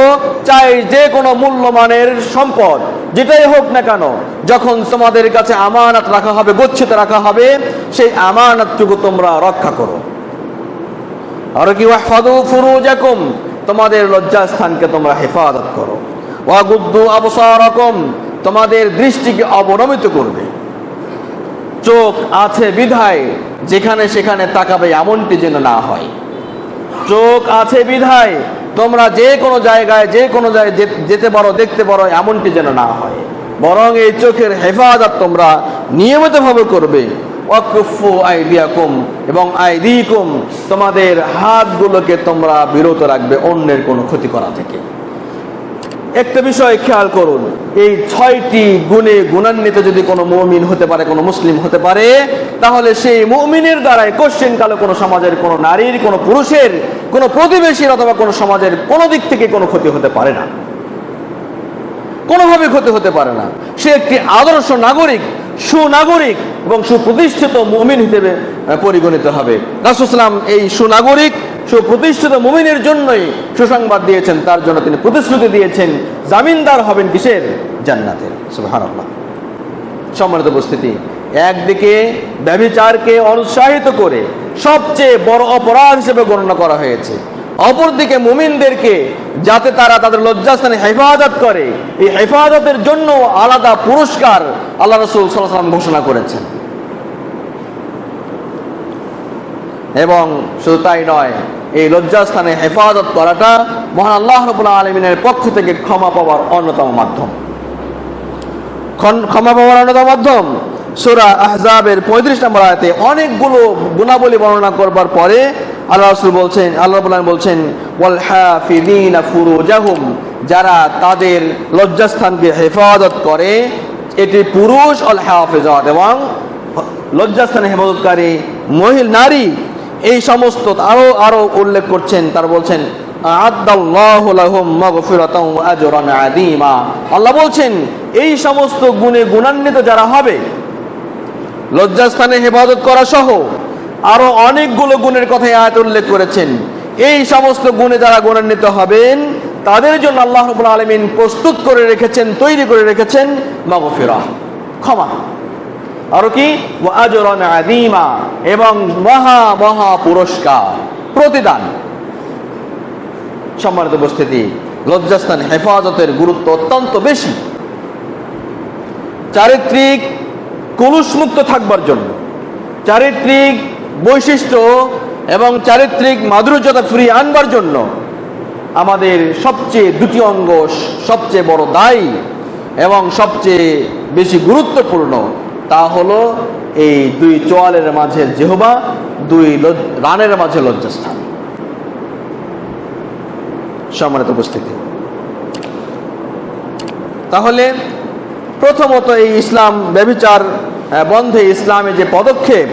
চাই যে কোনো মূল্যমানের সম্পদ, যেটাই হোক না কেন, যখন তোমাদের কাছে আমানত রাখা হবে, গচ্ছিত রাখা হবে, সেই আমানতটুকু তোমরা রক্ষা করো। আর কি ওয়াহফাদু ফুরুজাকুম, তোমাদের লজ্জাস্থানকে তোমরা হেফাজত করো। ওয়াগুদ্দু আবসারাকুম, তোমাদের দৃষ্টিকে অবনমিত করবে। চোখ আছে বিধায় যেখানে সেখানে তাকাবে এমনটি যেন না হয়। চোখ আছে বিধায় তোমরা যে কোনো জায়গায় যেতে পারো, দেখতে পারো, এমনটি যেন না হয়, বরং এই চোখের হেফাজত তোমরা নিয়মিতভাবে করবে। ওয়াকুফু আইদিয়াকুম, এবং আইদিকুম, তোমাদের হাতগুলোকে তোমরা বিরত রাখবে অন্যের কোনো ক্ষতি করা থেকে। একটা বিষয় খেয়াল করুন, এই 6টি গুণে গুণান্বিত যদি কোনো মুমিন হতে পারে, কোনো মুসলিম হতে পারে, তাহলে সেই মুমিনের দ্বারাই কোশ্চেন কালে কোনো সমাজের, কোনো নারীর, কোনো পুরুষের, কোনো প্রতিবেশীর অথবা কোনো সমাজের কোনো দিক থেকে কোনো ক্ষতি হতে পারে না, কোনোভাবে ক্ষতি হতে পারে না। সে একটি আদর্শ নাগরিক, সুনাগরিক এবং সুপ্রতিষ্ঠিত মুমিন হিসেবে পরিগণিত হবে। রাসূল সাল্লাল্লাহু আলাইহি ওয়াসাল্লাম এই সুনাগরিক, সুপ্রতিষ্ঠিত মুমিনের জন্যই সুসংবাদ দিয়েছেন, তার জন্য তিনি প্রতিশ্রুতি দিয়েছেন, জামিনদার হবেন কিসের? জান্নাতের। সুবহানাল্লাহ। সম্মানিত উপস্থিতি, একদিকে ব্যভিচারকে অনুৎসাহিত করে সবচেয়ে বড় অপরাধ হিসেবে গণনা করা হয়েছে, অপরদিকে মুমিনদেরকে যাতে তারা তাদের লজ্জাস্থানে হেফাজত করে, এই হেফাজতের জন্য আলাদা পুরস্কার আল্লাহ রাসূল সাল্লাল্লাহু আলাইহি ওয়াসাল্লাম ঘোষণা করেছেন। এবং শুধু তাই নয়, এই লজ্জাস্থানে হেফাজত করাটা মহান আল্লাহ রাব্বুল আলামিনের পক্ষ থেকে ক্ষমা পাওয়ার অন্যতম মাধ্যম। সূরা আহজাবের 35 নম্বর আয়াতে অনেকগুলো গুণাবলী বর্ণনা করবার পরে আল্লাহ রাসূল বলছেন, আল্লাহ রাব্বুল আলামিন বলছেন, ওয়াল হাফিযিনা ফুরুজাহুম, যারা তাদের লজ্জাস্থানকে হেফাজত করে, এটি পুরুষ, আল হাফিজাত, এবং লজ্জাস্থানে হেফাজতকারী মহিলা, নারী, এই সমস্ত আরো উল্লেখ করছেন। তার বলছেন, আ'আদাল্লাহু লাহুম মাগফিরাতাও ওয়া আজরান আযীমা, আল্লাহ বলছেন এই সমস্ত গুণে গুণান্বিত যারা হবে, লজ্জাস্থানে হেফাজত করা সহ আরো অনেকগুলো গুণের কথা আয়াত উল্লেখ করেছেন। এই সমস্ত গুণে যারা গুণান্বিত হবেন, তাদের জন্য আল্লাহ রাব্বুল আলামিন প্রস্তুত করে রেখেছেন, তৈরি করে রেখেছেন মাগফিরাহ, ক্ষমা, আর কি ওয়া আজরান আযীমা, এবং মহা মহা পুরস্কার, প্রতিদান। সম্মানিত উপস্থিতি, লজ্জাস্থান হেফাজতের গুরুত্ব অত্যন্ত বেশি। চারিত্রিক কলুষমুক্ত থাকবার জন্য, চারিত্রিক বৈশিষ্ট্য এবং চারিত্রিক মাধুর্যতা ফিরিয়ে আনবার জন্য আমাদের সবচেয়ে দুটি অঙ্গ সবচেয়ে বড় দায়ী এবং সবচেয়ে বেশি গুরুত্বপূর্ণ, তা হলো এই দুই চোয়ালের মাঝে জিহ্বা, দুই রানের মাঝে লজ্জাস্থান। সম্মানিত উপস্থিতি, তাহলে প্রথমত এই ইসলাম ব্যভিচার বন্ধে ইসলামে যে পদক্ষেপ,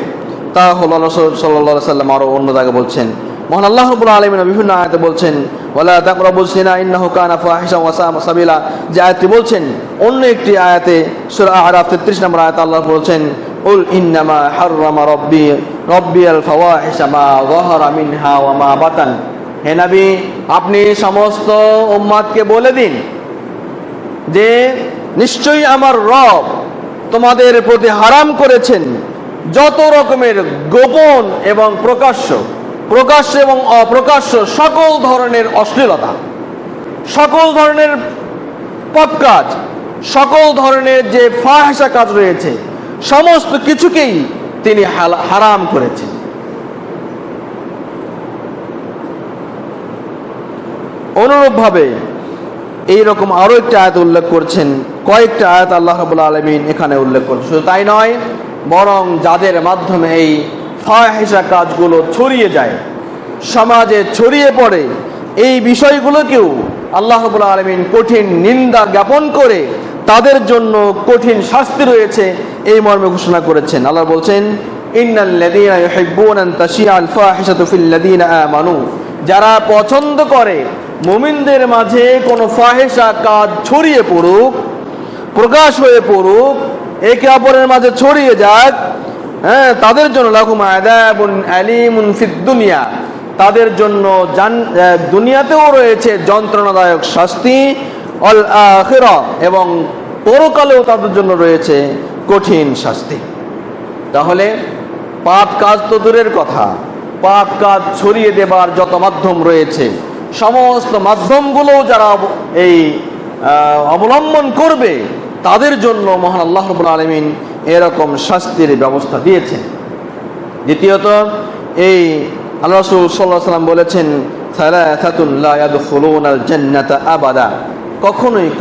তা হলো রাসূল সাল্লাল্লাহু আলাইহি ওয়াসাল্লাম আরো অন্য জায়গায় বলছেন, মহান আল্লাহ রাব্বুল আলামিন বিভিন্ন আয়াতে বলছেন, ওয়ালা তাকরাবুজ জিনা ইন্নাহু কানা ফাহিশা ওয়া সাআ সাবিলা, যে আয়াতটি বলছেন। অন্য একটি আয়াতে সূরা আ'রাফ 33 নম্বর আয়াতে আল্লাহ বলছেন, উল ইন্নামা হাররামা রাব্বিয়াল ফাওয়াহিশা মা যাহারা মিনহা ওয়া মা বাতান, হে নবী আপনি সমস্ত উম্মতকে বলে দিন যে নিশ্চয়ই আমার রব তোমাদের প্রতি হারাম করেছেন যত রকমের গোপন এবং প্রকাশ্য এবং অপ্রকাশ্য সকল ধরনের অশ্লীলতা, সকল ধরনের পাপ কাজ, সকল ধরনের যে ফাহিশা কাজ রয়েছে, সমস্ত কিছুকেই তিনি হারাম করেছেন। অনুরূপভাবে এইরকম আরো একটা আয়াত উল্লেখ করছেন, কয়েকটা আয়াত আল্লাহ রাব্বুল আলামিন এখানে উল্লেখ করছেন। শুধু তাই নয়, বরং যাদের মাধ্যমে এই ফাহিশা কাজগুলো ছড়িয়ে যায়, সমাজে ছড়িয়ে পড়ে, এই বিষয়গুলোকেও আল্লাহ রাব্বুল আলামিন কঠিন নিন্দা জ্ঞাপন করে তাদের জন্য কঠিন শাস্তি রয়েছে এই মর্মে ঘোষণা করেছেন। আল্লাহ বলছেন, ইন্নাল্লাযীনা ইউহিব্বুনা আন তাশিআল ফাহিশাতু ফিল্লাযীনা আমানু, যারা পছন্দ করে মুমিনদের মাঝে কোনো ফাহেশা কাজ ছড়িয়ে পড়ুক, প্রকাশ হয়ে পড়ুক, একে অপরের মাঝে ছড়িয়ে যাক, তাদের জন্য লাহুম আযাবুন আলীমুন ফিদ দুনিয়া, তাদের জন্য দুনিয়াতেও রয়েছে যন্ত্রণাদায়ক শাস্তি, অল আখিরা, এবং পরকালেও তাদের জন্য রয়েছে কঠিন শাস্তি। তাহলে পাপ কাজ তো দূরের কথা, পাপ কাজ ছড়িয়ে দেবার যত মাধ্যম রয়েছে সমস্ত মাধ্যমগুলো যারা এই অবলম্বন করবে তাদের জন্য মহান আল্লাহ রাব্বুল আলামিন এরকম শাস্তির ব্যবস্থা দিয়েছেন। দ্বিতীয়ত, এই আল্লাহ রাসূল সাল্লাল্লাহু আলাইহি ওয়াসাল্লাম বলেছেন, সালাসাতুন লা ইয়াদখুলুনাল জান্নাতা আবাদা,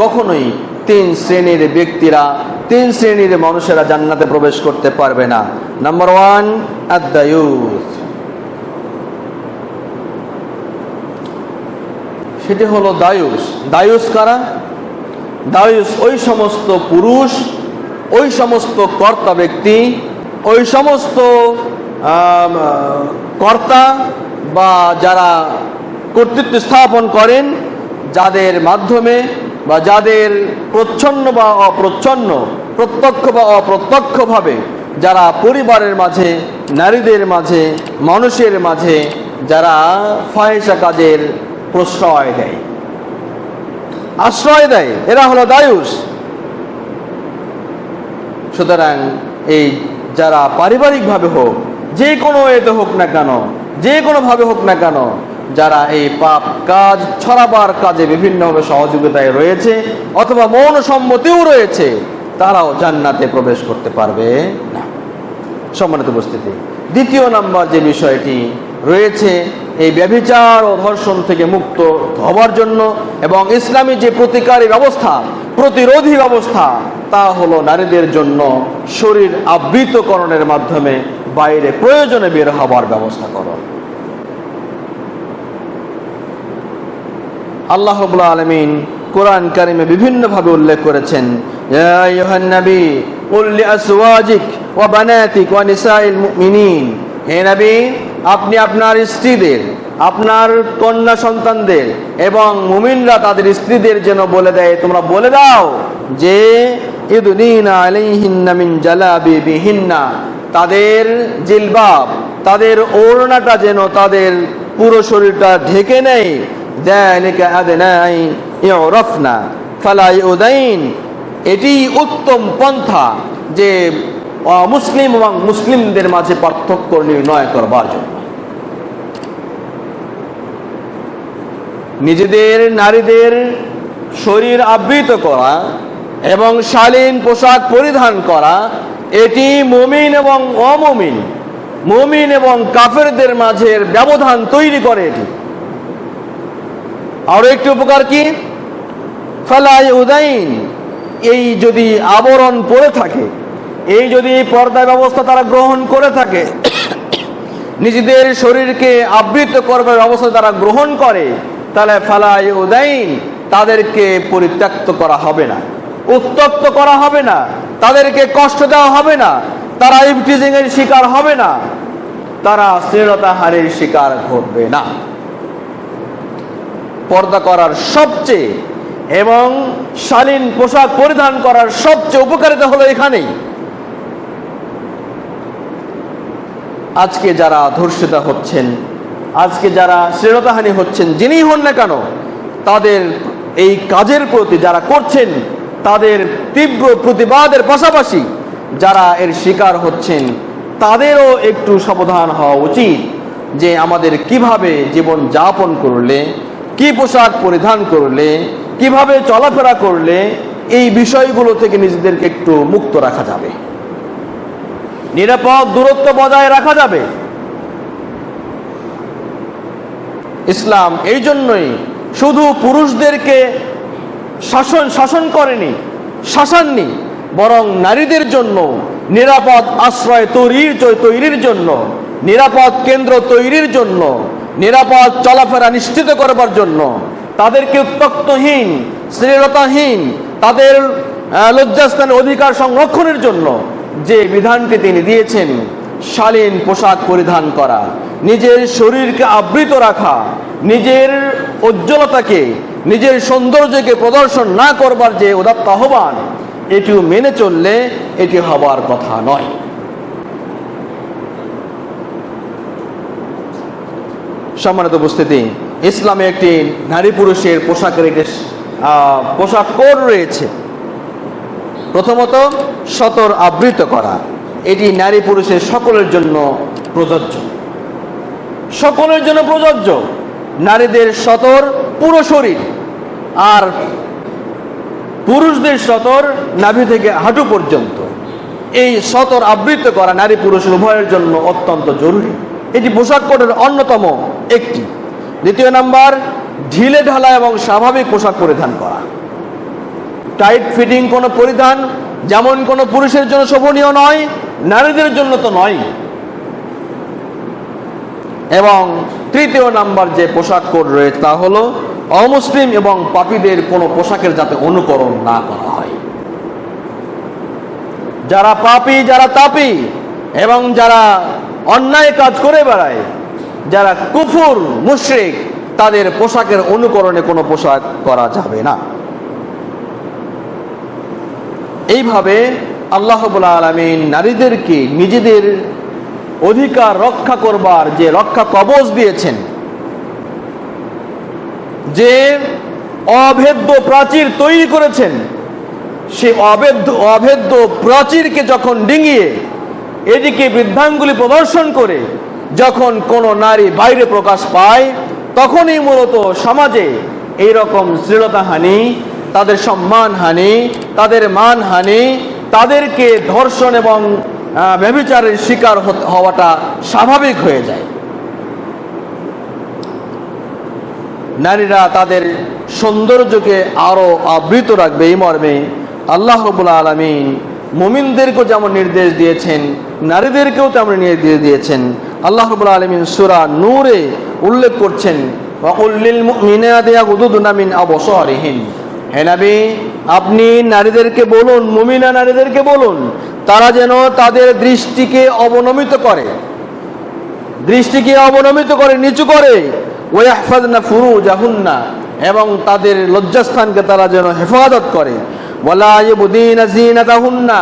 কখনোই তিন শ্রেণীর ব্যক্তিরা, তিন শ্রেণীর মানুষেরা জান্নাতে প্রবেশ করতে পারবে না। নাম্বার 1, আদ-দায়ুস, সেটি হলো দায়ুস। দায়ুস কারা? দায়ুস ওই সমস্ত পুরুষ, ওই সমস্ত কর্তা ব্যক্তি, ওই সমস্ত কর্তা বা যারা কর্তৃত্ব স্থাপন করেন, যাদের মাধ্যমে বা যাদের প্রচ্ছন্ন বা অপ্রচ্ছন্ন, প্রত্যক্ষ বা অপ্রত্যক্ষভাবে যারা পরিবারের মাঝে, নারীদের মাঝে, মানুষের মাঝে যারা ফাহিশা কাজের প্রশ্রয় দেয়, আশ্রয় দেয়, এরা হলো দায়ুস। সুতরাং এই যারা পারিবারিকভাবে হোক, যে কোনো এতে হোক না কেন, যে কোনোভাবে হোক না কেন, যারা এই পাপ কাজ ছড়াবার কাজে বিভিন্নভাবে সহযোগিতায় রয়েছে অথবা মৌন সম্মতিও রয়েছে, তারাও জান্নাতে প্রবেশ করতে পারবে না। সম্মানিত উপস্থিতি, দ্বিতীয় নাম্বার যে বিষয়টি রয়েছে এই ব্যভিচার ও ধর্ষণ থেকে মুক্ত হবার জন্য এবং ইসলামী যে প্রতিকারী ব্যবস্থা, প্রতিরোধী ব্যবস্থা, তা হলো নারীদের জন্য শরীর আবৃতকরণের মাধ্যমে বাইরে প্রয়োজনে বের হবার ব্যবস্থা করো। আল্লাহ রাব্বুল আলামিন কোরআন কারিমে বিভিন্নভাবে উল্লেখ করেছেন, ইয়া আইয়ুহান নবী কুল লিআজওয়াজিক ওয়া বানাতিক ওয়া নিসাইল মুমিনিন, হে নবী আপনি আপনার স্ত্রীদের, আপনার কন্যা সন্তানদের এবং মুমিনরা তাদের স্ত্রীদের যেন বলে দেয়, তোমরা বলে দাও যে ইদনিনা আলাইহিন্না মিন জালাবিবিহিন্না, তাদের জিলবাব, তাদের ওড়নাটা যেন তাদের পুরো শরীরটা ঢেকে নেয়। যালিকা আদনা ইউরাফনা ফালা ইউদাইন, এটি উত্তম পন্থা যে মুসলিম এবং মুসলিমদের মাঝে পার্থক্য নির্ণয় করবার জন্য। নিজেদের নারীদের শরীর আবৃত করা এবং শালীন পোশাক পরিধান করা, এটি মুমিন এবং অমুমিন, মুমিন এবং কাফেরদের মাঝের ব্যবধান তৈরি করে। এটি আরো একটি উপকার কি, ফালা ইউদাইন, এই যদি আবরণ পরে থাকে, এই যদি পর্দা ব্যবস্থা তারা গ্রহণ করে থাকে, নিজেদের শরীরকে আবৃত করবার ব্যবস্থা তারা গ্রহণ করে, তাহলে ফালা ইউদাইন, তাদেরকে পরিত্যক্ত করা হবে না, উত্ত্যক্ত করা হবে না, তাদেরকে কষ্ট দেওয়া হবে না, তারা ইভটিজিং এর শিকার হবে না, তারা শ্লীলতাহানির শিকার ঘটবে না। পর্দা করার সবচেয়ে এবং শালীন পোশাক পরিধান করার সবচেয়ে উপকারিতা হলো এখানেই। আজকে যারা ধর্ষিতা হচ্ছেন, আজকে যারা শ্লীলতাহানি হচ্ছেন, যিনি হন না কেন, তাদের এই কাজের প্রতি যারা করছেন তাদের তীব্র প্রতিবাদের পাশাপাশি যারা এর শিকার হচ্ছেন তাদেরও একটু সাবধান হওয়া উচিত যে আমাদের কিভাবে জীবন যাপন করলে, কি পোশাক পরিধান করলে, কিভাবে চলাফেরা করলে এই বিষয়গুলো থেকে নিজেদেরকে একটু মুক্ত রাখা যাবে, নিরাপদ দূরত্ব বজায় রাখা যাবে। ইসলাম এই জন্যই শুধু পুরুষদেরকে শাসন করেনি, শাসাননি, বরং নারীদের জন্য নিরাপদ আশ্রয় তৈরির জন্য, নিরাপদ কেন্দ্র তৈরির জন্য, নিরাপদ চলাফেরা নিশ্চিত করবার জন্য, তাদেরকে উত্ত্যক্তহীন, শ্লীলতাহীন, তাদের লজ্জাস্থানের অধিকার সংরক্ষণের জন্য যে বিধানটি তিনি দিয়েছেন শালীন পোশাক পরিধান করা, নিজের শরীরকে আবৃত রাখা, নিজের উজ্জ্বলতাকে, নিজের সৌন্দর্যকে প্রদর্শন না করবার যে উদাত্ত আহ্বান, এটিও মেনে চললে এটি হবার কথা নয়। সম্মানিত উপস্থিতি, ইসলামে একটি নারী পুরুষের পোশাকের একটি পোশাক কোড রয়েছে। প্রথমত, সতর আবৃত করা, এটি নারী পুরুষের সকলের জন্য প্রযোজ্য, সকলের জন্য প্রযোজ্য। নারীদের সতর পুরো শরীর, আর পুরুষদের সতর নাভি থেকে হাঁটু পর্যন্ত। এই সতর আবৃত করা নারী পুরুষ উভয়ের জন্য অত্যন্ত জরুরি। এটি পোশাক কোডের অন্যতম একটি। দ্বিতীয় নাম্বার, ঢিলে ঢালা এবং স্বাভাবিক পোশাক পরিধান করা। টাইট ফিটিং কোনো পরিধান যেমন কোনো পুরুষের জন্য শোভনীয় নয়, নারীদের জন্য তো নয়। এবং তৃতীয় নাম্বার যে পোশাক কোড রয়েছে তা হলো অমুসলিম এবং পাপীদের কোনো পোশাকের যাতে অনুকরণ না করা হয়। যারা পাপী, যারা তাপী এবং যারা অন্যায় কাজ করে বেড়ায়, যারা কুফর মুশরিক, তাদের পোশাকের অনুকরণে কোনো পোশাক করা যাবে না। এইভাবে আল্লাহ রাব্বুল আলামিন নারীদেরকে নিজেদের অধিকার রক্ষা করবার যে রক্ষা কবচ দিয়েছেন, যে অভেদ্য প্রাচীর তৈরি করেছেন, সে অভেদ্য প্রাচীরকে যখন ডিঙিয়ে এদিকে বৃদ্ধাঙ্গুলি প্রদর্শন করে যখন কোনো নারী বাইরে প্রকাশ পায়, তখনই মূলত সমাজে এইরকম শ্লীলতাহানি, তাদের সম্মানহানি, তাদের মানহানি, তাদেরকে ধর্ষণ এবং ব্যভিচারের শিকার হওয়াটা স্বাভাবিক হয়ে যায়। নারীরা তাদের সৌন্দর্যকে আরো আবৃত রাখবে এই মর্মে আল্লাহ রাব্বুল আলামিন মুমিনদেরকেও যেমন নির্দেশ দিয়েছেন, নারীদেরকেও তেমন নির্দেশ দিয়েছেন। আল্লাহ রাব্বুল আলামিন সূরা নূরে উল্লেখ করছেন, ওয়াকুল লিল মুমিনাতি ইয়াগুদুনা মিন আবসারিহিন। হে নবী, আপনি নারীদেরকে বলুন, মুমিনা নারীদেরকে বলুন, তারা যেন তাদের দৃষ্টিকে অবনমিত করে, নিচু করে, ওয়াহফাযনা ফুরুজাহুন্না, এবং তাদের লজ্জাস্থানকে তারা যেন হেফাজত করে, ওয়ালা ইউবদিনা যিনাতাহুন্না,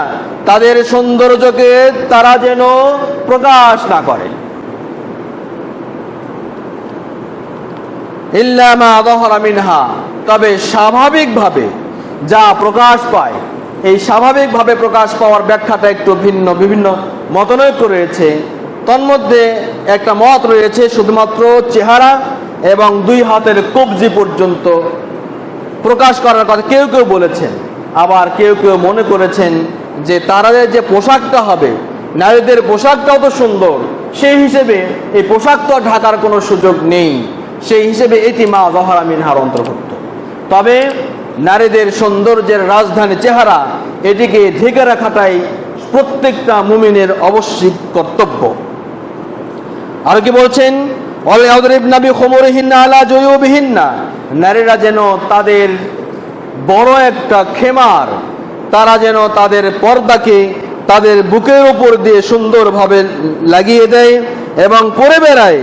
তাদের সৌন্দর্যকে তারা যেন প্রকাশ না করে, ইল্লা মা যাহারা মিনহা, তবে স্বাভাবিকভাবে যা প্রকাশ পায়। এই স্বাভাবিকভাবে প্রকাশ পাওয়ার ব্যাখ্যাটা একটু ভিন্ন, বিভিন্ন মতানৈক্য রয়েছে। তন্মধ্যে একটা মত রয়েছে শুধুমাত্র চেহারা এবং 2 হাতের কবজি পর্যন্ত প্রকাশ করার কথা কেউ কেউ বলেছেন। আবার কেউ কেউ মনে করেছেন যে তাদের যে পোশাকটা হবে, নারীদের পোশাকটাও তো সুন্দর, সেই হিসেবে এই পোশাক তো ঢাকার কোনো সুযোগ নেই, সেই হিসেবে এটি মা যাহারা মিনহার অন্তর্ভুক্ত। তবে নারীদের সৌন্দর্যের রাজধানী চেহারা, এটিকে ঢেকে রাখাটাই প্রত্যেকটা মুমিনের অবশ্যই কর্তব্য। আর কি বলছেন, ওয়ালিয়াদরিবনা বিখুমুরিহিন্না আলা জুয়ুবিহিন্না, নারীরা যেন তাদের বড় একটা খেমার, তারা যেন তাদের পর্দাকে তাদের বুকের উপর দিয়ে সুন্দরভাবে লাগিয়ে দেয় এবং পরে বেড়ায়।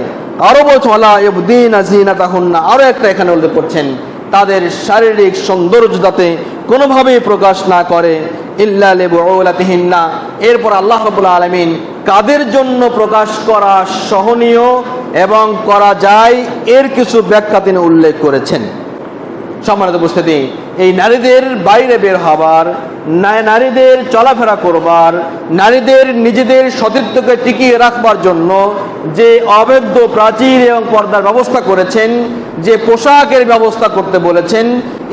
আরো বলছে ওয়ালা ইউবদিনা যিনাতাহুন্না, আরো একটা এখানে উল্লেখ করছেন, তাদের শারীরিক সৌন্দর্য যাতে কোনোভাবেই প্রকাশ না করে, ইল্লা লিবুউলাতিহিন্না। এরপর আল্লাহ রাব্বুল আলামিন কাদের জন্য প্রকাশ করা সহনীয় এবং করা যায় এর কিছু ব্যাখ্যা তিনি উল্লেখ করেছেন। সম্মানিত উপস্থিতি, এই নারীদের বাইরে বের হবার, নারীদের চলাফেরা করবার, নারীদের নিজেদের সতীত্বকে টিকিয়ে রাখবার জন্য যে অভেদ্য প্রাচীর এবং পর্দার ব্যবস্থা করেছেন, যে পোশাকের ব্যবস্থা করতে বলেছেন,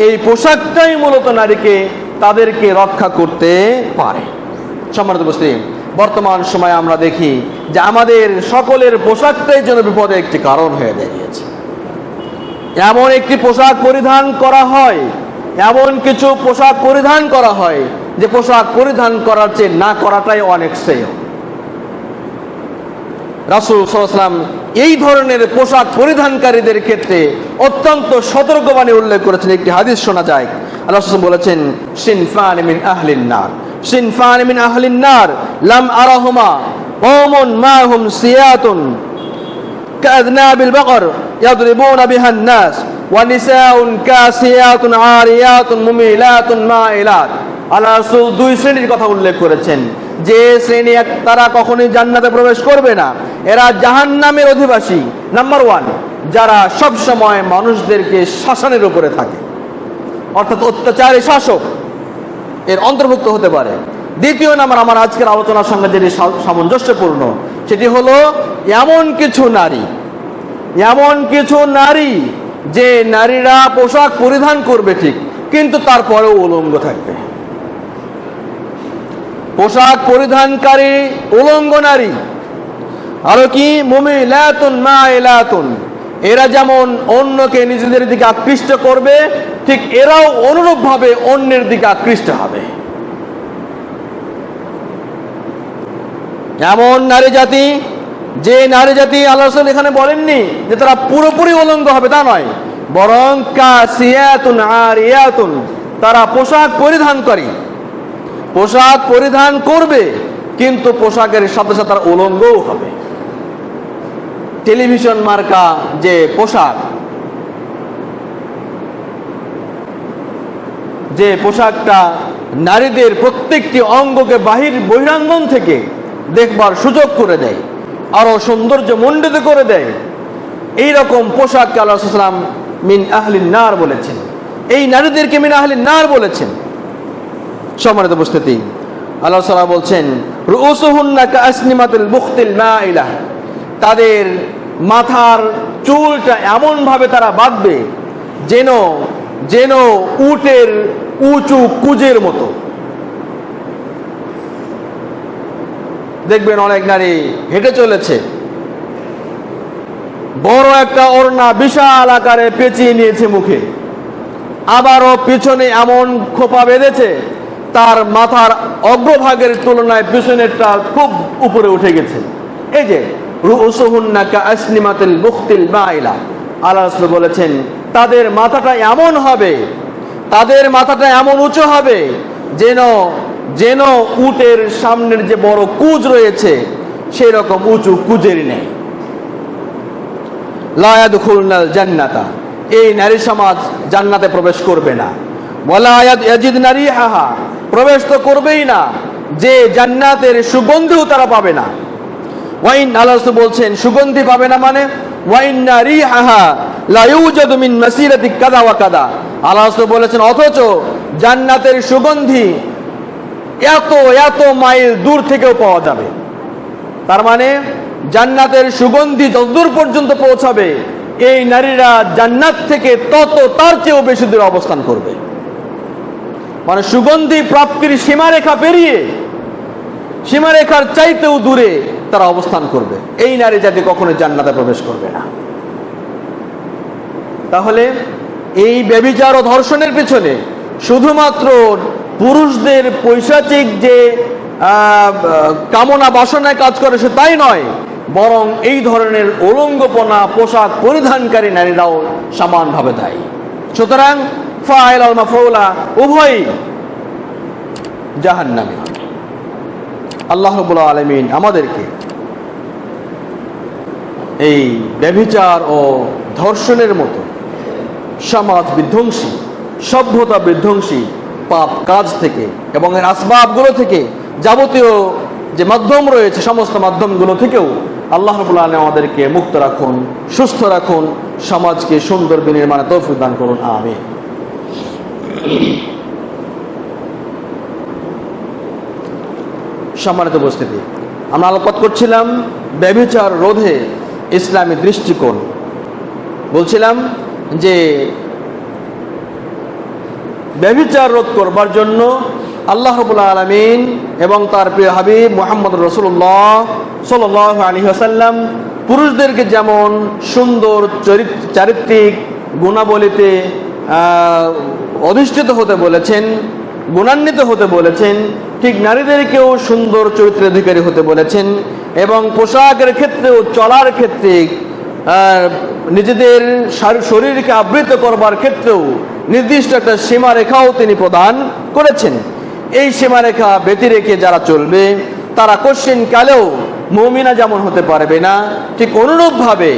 এই পোশাকটাই মূলত নারীকে তাদেরকে রক্ষা করতে পারে। সম্মানিত উপস্থিতি, বর্তমান সময়ে আমরা দেখি যে আমাদের সকলের পোশাকটাই যেন বিপদের একটি কারণ হয়ে দাঁড়িয়েছে। এমন একটি পোশাক পরিধান করা হয়, এমন কিছু পোশাক পরিধান করা হয় যে পোশাক পরিধান করার চেয়ে না করাটাই অনেক শ্রেয়। রাসূল সাল্লাল্লাহু আলাইহি ওয়াসাল্লাম এই ধরনের পোশাক পরিধানকারীদের ক্ষেত্রে অত্যন্ত সতর্কবাণী উল্লেখ করেছেন। একটি হাদিস শোনা যায়, আল্লাহ রাসূল বলেছেন, সিনফান মিন আহলিন নার, সিনফান মিন আহলিন নার লাম আরাহুমা কওমুন মাহুম সিয়াতুন কাযনাবিল বাকর ইয়াদরিবুনা বিহান নাস ওয়া নিসাউন কাসিয়াতুন আরিয়াতুন মুমিলাতুন মাইলাত। আল্লাহ রাসূল দুই শ্রেণীর কথা উল্লেখ করেছেন। যে শ্রেণী তারা কখনোই জান্নাতে প্রবেশ করবে না, এরা জাহান্নামের অধিবাসী। নাম্বার 1, যারা সব সময় মানুষদেরকে শাসনের উপরে থাকে, অর্থাৎ অত্যাচারী শাসক, এর অন্তর্ভুক্ত হতে পারে। দ্বিতীয় নাম্বার, আমার আজকের আলোচনার সঙ্গে যেটি সামঞ্জস্যপূর্ণ, সেটি হলো এমন কিছু নারী যে নারীরা পোশাক পরিধান করবে ঠিক, কিন্তু তারপরেও উলঙ্গ থাকবে। পোশাক পরিধানকারী উলঙ্গ নারী। আরো কি? মুমিলাতুন মাইলাতুন, এরা যেমন অন্যকে নিজেদের দিকে আকৃষ্ট করবে, ঠিক এরাও অনুরূপভাবে অন্যের দিকে আকৃষ্ট হবে। এমন নারী জাতি, যে নারী জাতি আল্লাহ রাসূল এখানে বলেননি যে তারা পুরোপুরি উলঙ্গ হবে, তা নয়, বরং কাসিয়াতুন আরিয়াতুন, তারা পোশাক পরিধানকারী, পোশাক পরিধান করবে, কিন্তু পোশাকের সাথে সাথে তারা উলঙ্গও হবে। টেলিভিশন মার্কা যে পোশাক, যে পোশাকটা নারীদের প্রত্যেকটি অঙ্গকে বহিরাঙ্গন থেকে দেখবার সুযোগ করে দেয়, আরো সৌন্দর্য মণ্ডিত করে দেয়, এইরকম পোশাককে আল্লাহ রাসূল সাল্লাল্লাহু আলাইহি ওয়াসাল্লাম মিন আহলিন নার বলেছেন। এই নারীদেরকে মিন আহলিন নার বলেছেন। সম্মানিত উপস্থিতি, আল্লাহ সাল্লাল্লাহু বলছেন, রুউসুহুন্না কাআসনিমাতিল বুখতিল মাইলা, তাদের মাথার চুলটা এমন ভাবে তারা বাঁধবে যেন উটের উঁচু কুজের মতো। দেখবেন অনেক নারী হেঁটে চলেছে, বড় একটা ওড়না বিশাল আকারে পেঁচিয়ে নিয়েছে মুখে, আবারও পিছনে এমন খোপা বেঁধেছে তার মাথার অগ্রভাগের তুলনায় পিছনেরটা খুব উপরে উঠে গেছে। এই যে রুউসুহুন্না কাআসনিমাতিল বুখতিল মাইলা, আল্লাহ রাসূল বলেছেন তাদের মাথাটা এমন হবে, তাদের মাথাটা এমন উঁচু হবে যেন উটের সামনের যে বড় কুজ রয়েছে সেই রকম উঁচু কুজের নেই। লা ইয়াদখুলুনাল জান্নাতা, এই নারী সমাজ জান্নাতে প্রবেশ করবে না। ওয়ালা ইয়াজিদনা রিহাহা, প্রবেশ তো করবেই না, যে জান্নাতের সুগন্ধিও তারা পাবে না। ওয়াইন, আল্লাহ রাসূল বলছেন সুগন্ধি পাবে না মানে ওয়াইন্না রিহাহা লা ইউজাদু মিন মাসিরাতি কাদা ওয়া কাদা। আল্লাহ রাসূল বলেছেন অথচ জান্নাতের সুগন্ধি এত মাইল দূর থেকেও পাওয়া যাবে। তার মানে জান্নাতের সুগন্ধি যতদূর পর্যন্ত পৌঁছাবে, এই নারীরা জান্নাত থেকে তার চেয়েও বেশি দূরে অবস্থান করবে। মানে সুগন্ধি প্রাপ্তির সীমারেখা পেরিয়ে, সীমারেখার চাইতেও দূরে তারা অবস্থান করবে। এই নারী জাতি কখনো জান্নাতে প্রবেশ করবে না। তাহলে এই ব্যভিচার ও ধর্ষণের পেছনে শুধুমাত্র পুরুষদের পৈশাচিক যে কামনা বাসনায় কাজ করে সে তাই নয়, বরং এই ধরনের উলঙ্গপনা পোশাক পরিধানকারী নারীরাও সমানভাবে দায়ী। সুতরাং ফাইল আল মাফউলা উভয়ই জাহান্নামী। আল্লাহ রাব্বুল আলামিন আমাদেরকে এই ব্যভিচার ও ধর্ষণের মতো সমাজ বিধ্বংসী, সভ্যতা বিধ্বংসী পাপ কাজ থেকে এবং এর আসবাবগুলো থেকে, যাবতীয় যে মাধ্যম রয়েছে সমস্ত মাধ্যমগুলো থেকেও আল্লাহ রাব্বুল আলামিন আমাদেরকে মুক্ত রাখুন, সুস্থ রাখুন, সমাজকে সুন্দর বিনির্মাণে তৌফিক দান করুন, আমিন। সম্মানিত উপস্থিতি, আমরা আলোকপাত করছিলাম ব্যভিচার রোধে ইসলামী দৃষ্টিকোণ। বলছিলাম যে ব্যভিচার রোধ করবার জন্য আল্লাহ রাব্বুল আলামিন এবং তার প্রিয় হাবিব মুহাম্মদ রাসূলুল্লাহ সাল্লাল্লাহু আলাইহি ওয়াসাল্লাম পুরুষদেরকে যেমন সুন্দর চারিত্রিক গুণাবলীতে অধিষ্ঠিত হতে বলেছেন, গুণান্বিত হতে বলেছেন, ঠিক নারীদেরকেও সুন্দর চরিত্রের অধিকারী হতে বলেছেন এবং পোশাকের ক্ষেত্রেও, চলার ক্ষেত্রে, নিজেদের শরীরকে আবৃত করবার ক্ষেত্রেও নির্দিষ্ট একটা সীমারেখাও তিনি প্রদান করেছেন। এই সীমারেখা ব্যতি রেখে যারা চলবে তারা কশ্চিন কালেও মুমিনা যেমন হতে পারবে না, ঠিক অনুরূপভাবে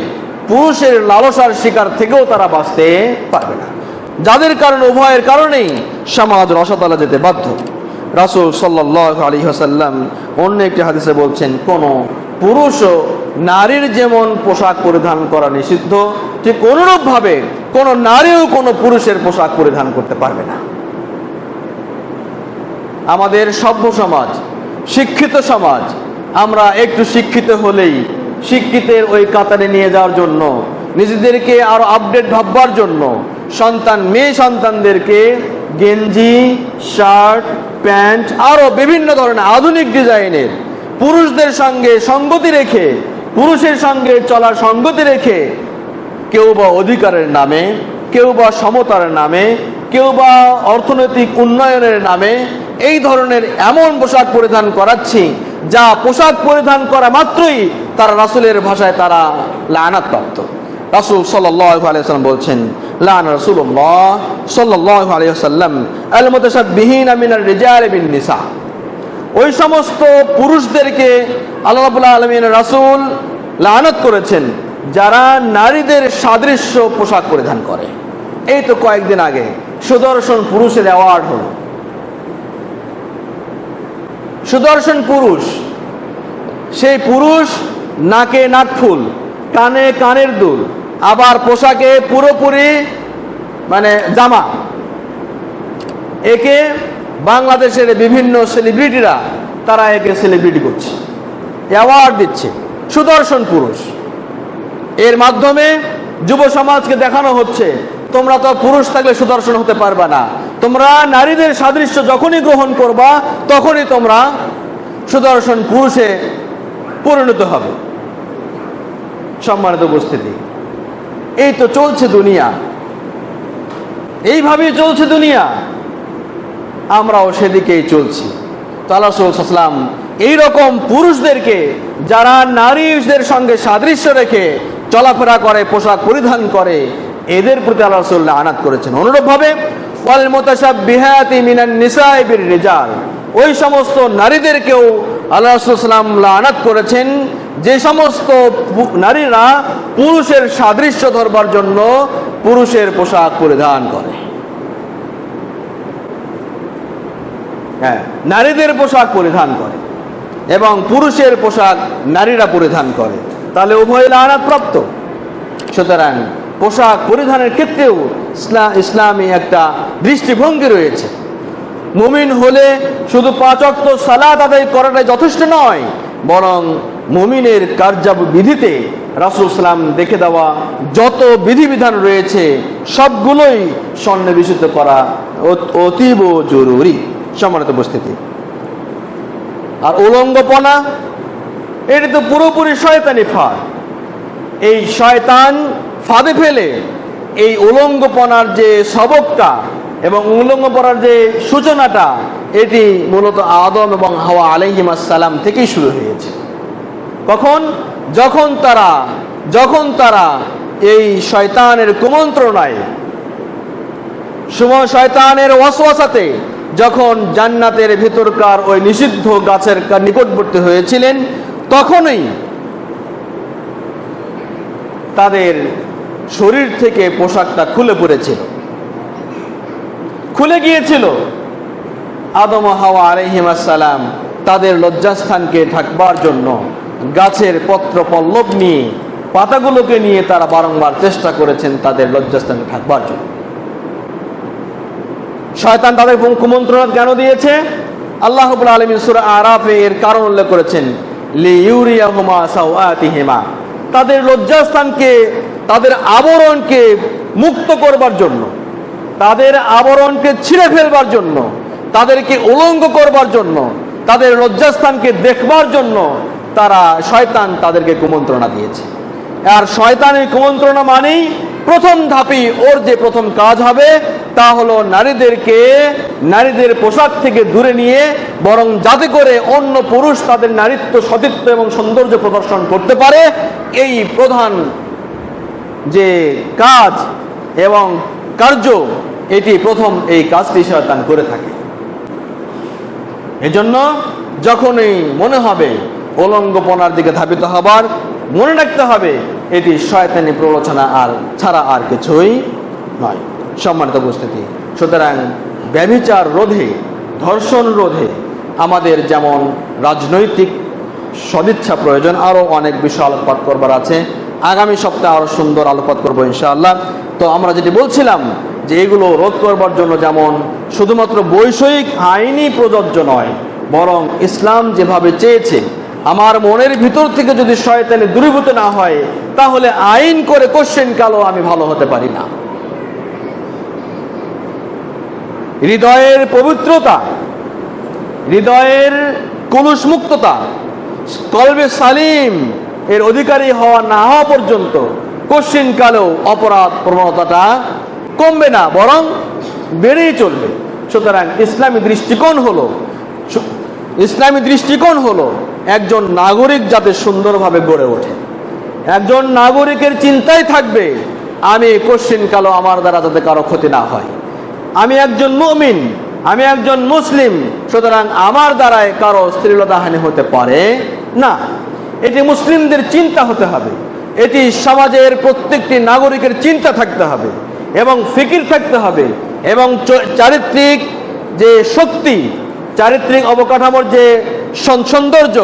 পুরুষের লালসার শিকার থেকেও তারা বাঁচতে পারবে না, যাদের কারণে উভয়ের কারণেই সমাজ রসাতলে যেতে বাধ্য। রাসূল সাল্লাল্লাহু আলাইহি ওয়াসাল্লাম অন্য একটি হাদিসে বলছেন, কোন পুরুষও নারীর যেমন পোশাক পরিধান করা নিষিদ্ধ, ঠিক অনুরূপভাবে কোন নারীও কোনো পুরুষের পোশাক পরিধান করতে পারবে না। আমাদের সভ্য সমাজ, শিক্ষিত সমাজ, আমরা একটু শিক্ষিত হলেই শিক্ষিতের ওই কাতারে নিয়ে যাওয়ার জন্য, নিজেদেরকে আরো আপডেট ভাববার জন্য মেয়ে সন্তানদেরকে গেঞ্জি, শার্ট, প্যান্ট, আরো বিভিন্ন ধরনের আধুনিক ডিজাইনের পুরুষদের সঙ্গে সঙ্গতি রেখে, পুরুষের সঙ্গে চলার সঙ্গতি রেখে, কেউ বা অধিকারের নামে, কেউ বা সমতার নামে, কেউ বা অর্থনৈতিক উন্নয়নের নামে এই ধরনের এমন পোশাক পরিধান করাচ্ছি, যা পোশাক পরিধান করা মাত্রই তারা রাসূলের ভাষায় তারা লানাত প্রাপ্ত। রাসূল সাল্লাল্লাহু আলাইহি ওয়াসাল্লাম বলছেন, লানা রাসূলুল্লাহ সাল্লাল্লাহু আলাইহি ওয়াসাল্লাম আল মুতাশাব্বিহিনা মিনার রিজালি বিন নিসা। ওই সমস্ত পুরুষদেরকে আল্লাহ রাব্বুল আলামিন রাসূল লানত করেছেন যারা নারীদের সাদৃশ্য পোশাক পরিধান করে। এই তো কয়েকদিন আগে সুদর্শন পুরুষের অ্যাওয়ার্ড হলো। সুদর্শন পুরুষ, সেই পুরুষ নাকে নাকফুল, কানে কানের দুল, আবার পোশাকে পুরোপুরি জামা। একে বাংলাদেশের বিভিন্ন সেলিব্রিটিরা তারা একে সেলিব্রিটি করছে, অ্যাওয়ার্ড দিচ্ছে, সুদর্শন পুরুষ। এর মাধ্যমে যুব সমাজকে দেখানো হচ্ছে, তোমরা তো পুরুষ থাকলে সুদর্শন হতে পারবে না, তোমরা নারীদের সাদৃশ্য যখনই গ্রহণ করবা তখনই তোমরা সুদর্শন পুরুষে পরিণত হবে। সম্মানিত উপস্থিতি, এই তো চলছে দুনিয়া, এইভাবেই চলছে দুনিয়া, আমরাও সেদিকেই চলছি। তো আল্লাহ রাসূল সাল্লাল্লাহু আলাইহি ওয়াসাল্লাম এইরকম পুরুষদেরকে যারা নারীদের সঙ্গে সাদৃশ্য রেখে চলাফেরা করে, পোশাক পরিধান করে, এদের প্রতি আল্লাহ রাসূল লানাত করেছেন। অনুরূপভাবে ওয়াল মুতাশাব্বিহাতি মিনান নিসাই বির রিজাল, ওই সমস্ত নারীদেরকেও আল্লাহ রাসূল সাল্লাল্লাহু আলাইহি ওয়াসাল্লাম লানাত করেছেন যে সমস্ত নারীরা পুরুষের সাদৃশ্য ধরবার জন্য পুরুষের পোশাক পরিধান করে। হ্যাঁ, নারীদের পোশাক পরিধান করে এবং পুরুষের পোশাক নারীরা পরিধান করে, তাহলে উভয় লানাত প্রাপ্ত। সুতরাং পোশাক পরিধানের ক্ষেত্রেও ইসলামী একটা দৃষ্টিভঙ্গি রয়েছে। মুমিন হলে শুধু 5 ওয়াক্ত সালাত আদায় করাটাই যথেষ্ট নয়, বরং মুমিনের কার্যবিধিতে রাসূল সাল্লাল্লাহু আলাইহি ওয়াসাল্লাম দেখে দেওয়া যত বিধিবিধান রয়েছে সবগুলোই সন্নিবেশিত করা অতীব জরুরি। সম্মানিত উপস্থিতি, আর উলঙ্গপনা, এটি তো পুরোপুরি শয়তানি ফাঁদ। এই শয়তান ফাঁদে ফেলে এই উলঙ্গপনার যে সবকটা এবং উলঙ্গপনার যে সূচনাটা, এটি মূলত আদম এবং হাওয়া আলাইহিস সালাম থেকেই শুরু হয়েছে। কখন? যখন তারা এই শয়তানের কুমন্ত্রণায়, শয়তানের ওয়াসওয়াসাতে যখন জান্নাতের ভিতরকার ওই নিষিদ্ধ গাছের নিকটবর্তী হয়েছিলেন, তখনই তাদের শরীর থেকে পোশাকটা খুলে গিয়েছিল। আদম ও হাওয়া আলাইহিস সালাম তাদের লজ্জাস্থানকে ঢাকবার জন্য গাছের পত্র পল্লব নিয়ে, পাতাগুলোকে নিয়ে তারা বারংবার চেষ্টা করেছেন তাদের লজ্জাস্থানকে ঢাকবার জন্য। শয়তান তাদের কুমন্ত্রণা কেন দিয়েছে? আল্লাহ রাব্বুল আলামিন সূরা আরাফে এর কারণ উল্লেখ করেছেন, লিইউরিয়াহুমা সাওআতিহিমা, তাদের লজ্জাস্থানকে, তাদের আবরণকে মুক্ত করবার জন্য, তাদের আবরণকে ছিঁড়ে ফেলবার জন্য, তাদেরকে উলঙ্গ করবার জন্য, তাদের লজ্জাস্থানকে দেখবার জন্য শয়তান তাদেরকে কুমন্ত্রণা দিয়েছে। আর শয়তানের কুমন্ত্রণা মানেই প্রথম ধাপই ওর যে প্রথম কাজ হবে তা হলো নারীদের পোশাক থেকে দূরে নিয়ে, বরং যাতে করে অন্য পুরুষ তাদের নারীত্ব, সতীত্ব এবং সৌন্দর্য প্রদর্শন করতে পারে, এই প্রধান যে কাজ এবং কার্য, এটি প্রথম এই কাজটি শয়তান করে থাকে। এজন্য যখনই মনে হবে উলঙ্গপনার দিকে ধাবিত হবার, মনে রাখতে হবে এটি শয়তানি প্ররোচনা আর ছাড়া আর কিছুই নয়। সম্মানিত উপস্থিতি, সুতরাং ব্যভিচার রোধে, ধর্ষণ রোধে আমাদের যেমন রাজনৈতিক সদিচ্ছা প্রয়োজন, আরও অনেক বিষয় আলোকপাত করবার আছে। আগামী সপ্তাহে আরও সুন্দর আলোকপাত করবো ইনশাআল্লাহ। তো আমরা যেটি বলছিলাম যে এগুলো রোধ করবার জন্য যেমন শুধুমাত্র বৈষয়িক আইনই প্রযোজ্য নয়, বরং ইসলাম যেভাবে চেয়েছে, আমার মনের ভিতর থেকে যদি শয়তানি দূরীভূত না হয়, তাহলে আইন করে কোশ্চেন কালো আমি ভালো হতে পারি না। হৃদয়ের পবিত্রতা, হৃদয়ের কলুষমুক্ততা, কলবে সালিম এর অধিকারী হওয়া না হওয়া পর্যন্ত কোশ্চিন কালেও অপরাধ প্রবণতাটা কমবে না, বরং বেড়েই চলবে। সুতরাং ইসলামী দৃষ্টিকোণ হলো একজন নাগরিক যাতে সুন্দরভাবে গড়ে ওঠে। একজন নাগরিকের চিন্তাই থাকবে আমি কোশ্চিন কালো আমার দ্বারা যাতে কারো ক্ষতি না হয়, আমি একজন মুমিন, আমি একজন মুসলিম, সুতরাং আমার দ্বারায় কারো শ্লীলতাহানি হতে পারে না। এটি মুসলিমদের চিন্তা হতে হবে, এটি সমাজের প্রত্যেকটি নাগরিকের চিন্তা থাকতে হবে এবং ফিকির থাকতে হবে, এবং চারিত্রিক যে শক্তি, চারিত্রিক অবকাঠামোর যে সৌন্দর্য,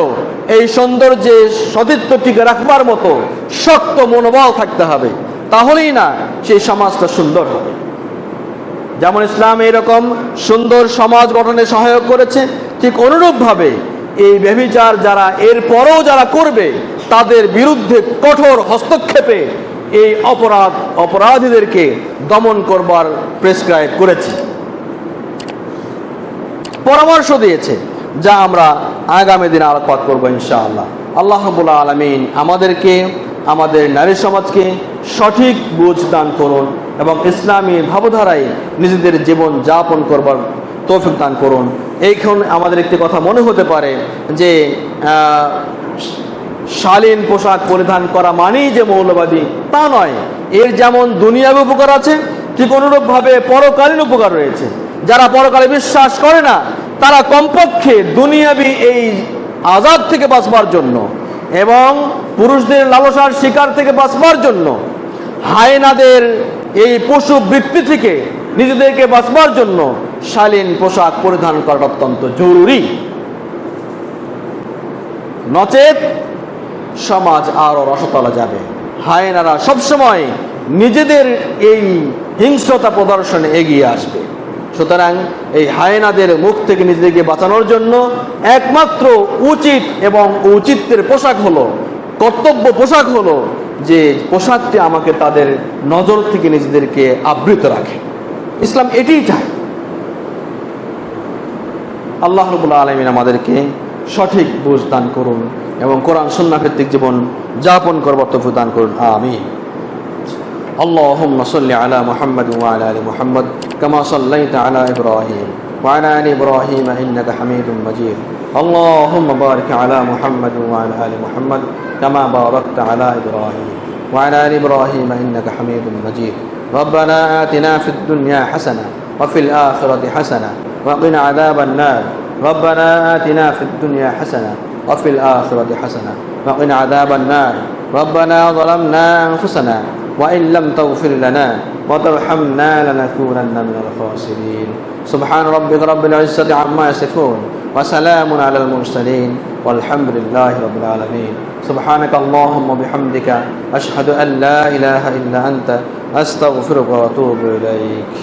এই সৌন্দর্যে সতীত্ব টিকে রাখবার মতো শক্ত মনোবল থাকতে হবে। তাহলেই না সেই সমাজটা সুন্দর হবে। যেমন ইসলাম এইরকম সুন্দর সমাজ গঠনে সহায়ক করেছে, ঠিক অনুরূপভাবে এই ব্যভিচার যারা এরপরও যারা করবে তাদের বিরুদ্ধে কঠোর হস্তক্ষেপে এই অপরাধীদেরকে দমন করবার প্রেসক্রাইব করেছে, পরামর্শ দিয়েছে, যা আমরা আগামী দিনে আলোকপাত করবো ইনশাআল্লাহ। আল্লাহ রাব্বুল আলামিন আমাদেরকে, আমাদের নারী সমাজকে সঠিক বুঝ দান করুন এবং ইসলামী ভাবধারায় নিজেদের জীবন যাপন করবার তৌফিক দান করুন। এইখান আমাদের একটি কথা মনে হতে পারে যে শালীন পোশাক পরিধান করা মানেই যে মৌলবাদী, তা নয়। এর যেমন দুনিয়াবী উপকার আছে, ঠিক অনুরূপভাবে পরকালীন উপকার রয়েছে। যারা পরকালে বিশ্বাস করে না, তারা কমপক্ষে দুনিয়াবী এই আযাব থেকে বাঁচবার জন্য এবং পুরুষদের লালসার শিকার থেকে বাঁচবার জন্য, হায়নাদের এই পশু বৃত্তি থেকে নিজেদেরকে বাঁচবার জন্য শালীন পোশাক পরিধান করা অত্যন্ত জরুরি। নচেত সমাজ আরো রসতলে যাবে। হায়নারা সবসময় নিজেদের এই হিংস্রতা প্রদর্শনে এগিয়ে আসবে। সুতরাং এই হায়নাদের মুখ থেকে নিজেদেরকে বাঁচানোর জন্য একমাত্র উচিত এবং ঔচিত্যের পোশাক হলো, কর্তব্য পোশাক হলো যে পোশাকটি আমাকে তাদের নজর থেকে নিজেদেরকে আবৃত রাখে। ইসলাম এটিই চায়। আল্লাহ রাব্বুল আলামিন আমাদেরকে সঠিক বুঝ দান করুন এবং কোরআন সুন্নাহ ভিত্তিক জীবন যাপন করবার তৌফিক দান করুন। আমিন। আল্লাহুম্মা সাল্লি আলা মুহাম্মাদ ওয়া আলা আলি মুহাম্মাদ কামা সাল্লাইতা আলা ইব্রাহিম ওয়া আলা আলি ইব্রাহিম ইন্নাকা হামিদুম মাজিদ। আল্লাহুম্মা বারিক আলা মুহাম্মাদ ওয়া আলা আলি মুহাম্মাদ কামা বারাকতা আলা ইব্রাহিম ওয়া আলা আলি ইব্রাহিম ইন্নাকা হামিদুম মাজিদ। ربنا آتنا في الدنيا حسنة وفي الآخرة حسنة وقنا عذاب النار. ربنا آتنا في الدنيا حسنة وفي الآخرة حسنة وقنا عذاب النار. ربنا ظلمنا أنفسنا وإن لم تغفر لنا وترحمنا لنكونن من الخاسرين. سبحان ربك رب العزة عما يصفون وسلام على المرسلين والحمد لله رب العالمين. سبحانك اللهم وبحمدك أشهد أن لا إله إلا أنت أستغفرك وأتوب إليك.